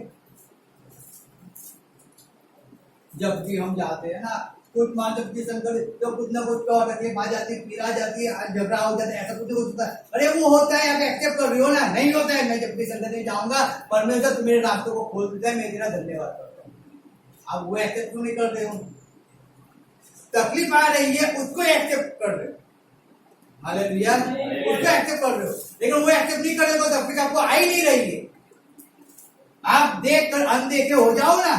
जब भी हम जाते हैं ना, कुछ मान जब संकट, तो कुछ ना कुछ कह रखे, आ जाती है, फिर आ जाती है, झगड़ा हो जाता है, ऐसा कुछ होता है। अरे वो होता है, आप एक्सेप्ट कर रही हो ना? नहीं होता है। मैं जब भी संकट में जाऊंगा, परमेश्वर तो मेरे रास्तों को खोल देता है, मैं तेरा धन्यवाद करता हूँ। आप वो एक्सेप्ट क्यों नहीं कर रहे हो? तकलीफ आ रही है, उसको एक्सेप्ट कर रहे हो। हालेलुया, उसको एक्सेप्ट कर रहे हो, लेकिन वो एक्सेप्ट नहीं कर रहे हो, तकलीफ आपको आ ही नहीं रही है। आप देख कर अनदेखे हो जाओ ना,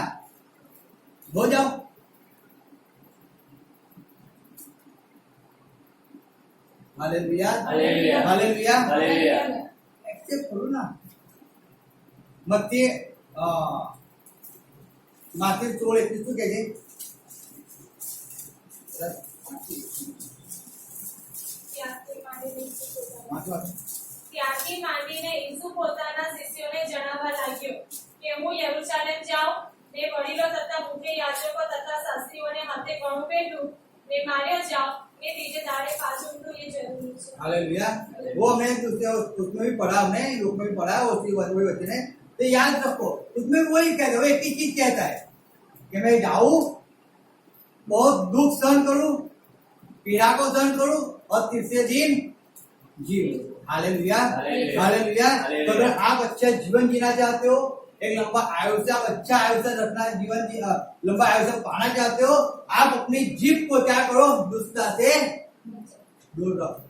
हो जाओ। Hallelujah, hallelujah, hallelujah. एक्सेप्ट करो ना। मत्ती 16:21 શું કહે છે? ત્યાંથી માંડીને વાંચો। ત્યારથી માંડીને ઈસુ પોતાના શિષ્યોને જણાવવા લાગ્યો કે હું યરૂશાલેમ જાઉં ને વડીલો તથા મુખ્ય યાજકો તથા શાસ્ત્રીઓને હાથે ઘણું પેટું ને માર્યો જાઉં ને ત્રીજે દાડે પાછું ઉઠું એ જરૂરી છે। हालेलुया। वो हमने उसमें भी पढ़ा, हमने योग में भी पढ़ा उसी वही बच्चे ने, तो याद रखो उसमें वही कहता है, वो एक ही चीज कहता है कि मैं जाऊं, बहुत दुख सहन करूं, पीड़ा को सहन करूं और तीसरे दिन जी। Hallelujah, hallelujah. तो अगर आप अच्छा जीवन जीना चाहते हो, एक लंबा आयुष्य, आप अच्छा आयुष्य रखना, जीवन लंबा आयुष्य पाना चाहते हो, आप अपनी जीभ को क्या करो, दुष्टता से दूर रखो।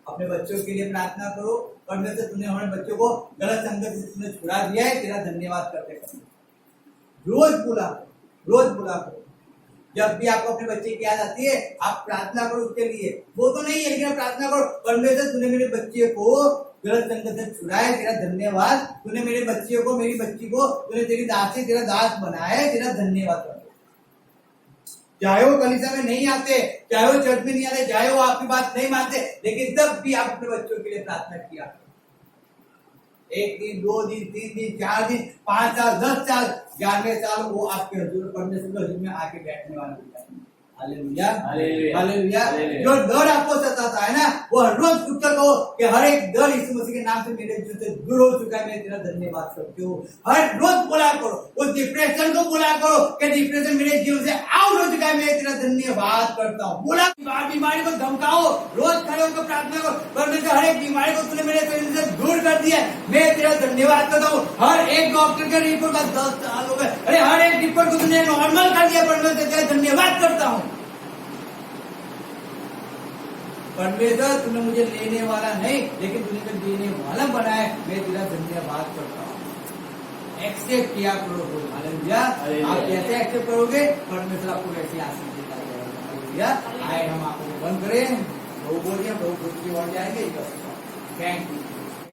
अपने बच्चों के लिए प्रार्थना करो, परमेश्वर तुमने हमारे बच्चों को गलत संगत से तुमने छुड़ा दिया है, तेरा धन्यवाद करते करते रोज बुला करो, रोज बुला करो। जब भी आपको अपने बच्चे की याद आती है, आप प्रार्थना करो उसके लिए। वो तो नहीं है, लेकिन प्रार्थना करो, परमेश्वर तूने मेरे बच्चे को गलत संगत से छुड़ाया, तेरा धन्यवाद। तूने मेरे बच्चे को, मेरी बच्ची को, तूने तेरी दासी, तेरा दास बनाया, तेरा धन्यवाद करते। चाहे वो कलीसिया में नहीं आते, चाहे वो चर्च में नहीं आते, चाहे वो आपकी बात नहीं मानते, लेकिन तब भी आप अपने बच्चों के लिए प्रार्थना किया। 1 दिन, 2 दिन, 3 दिन, 4 दिन, 5 साल, 10 साल, 11वें साल वो आपके हजूर परमेश्वर के हजूर में आके बैठने वाले होता है। Hallelujah, hallelujah. जो डर आपको सताता है ना, वो हर रोज उत्तर कहो कि हर एक डर यीशु मसीह के नाम से मेरे जीवन से दूर हो चुका है, मैं तेरा धन्यवाद करती हूँ। हर रोज बोला करो, उस डिप्रेशन को बोला करो कि डिप्रेशन मेरे जीवन से आउट हो चुका है, मैं तेरा धन्यवाद करता हूँ। बोला, बीमारी को धमकाओ, रोज खड़े होकर प्रार्थना करो, परमेश्वर हर एक बीमारी को तूने मेरे शरीर से दूर कर दिया, मैं तेरा धन्यवाद करता हूँ। हर एक डॉक्टर के रिपोर्ट का 10 साल हो गए, अरे हर एक रिपोर्ट को तूने नॉर्मल कर दिया, परमेश्वर तेरा धन्यवाद करता हूँ। परमेश्वर तूने मुझे लेने वाला नहीं, लेकिन तूने मुझे देने वाला बनाया, मैं तेरा धन्यवाद करता हूँ। एक्सेप्ट किया करो। हालेलुया। आप कैसे एक्सेप्ट करोगे, परमेश्वर आपको वैसे आशीष देता है। हालेलुया। आए हम आपको बंद करें, प्रभु बोलिए, प्रभु खुद की ओर जाएंगे। Thank you.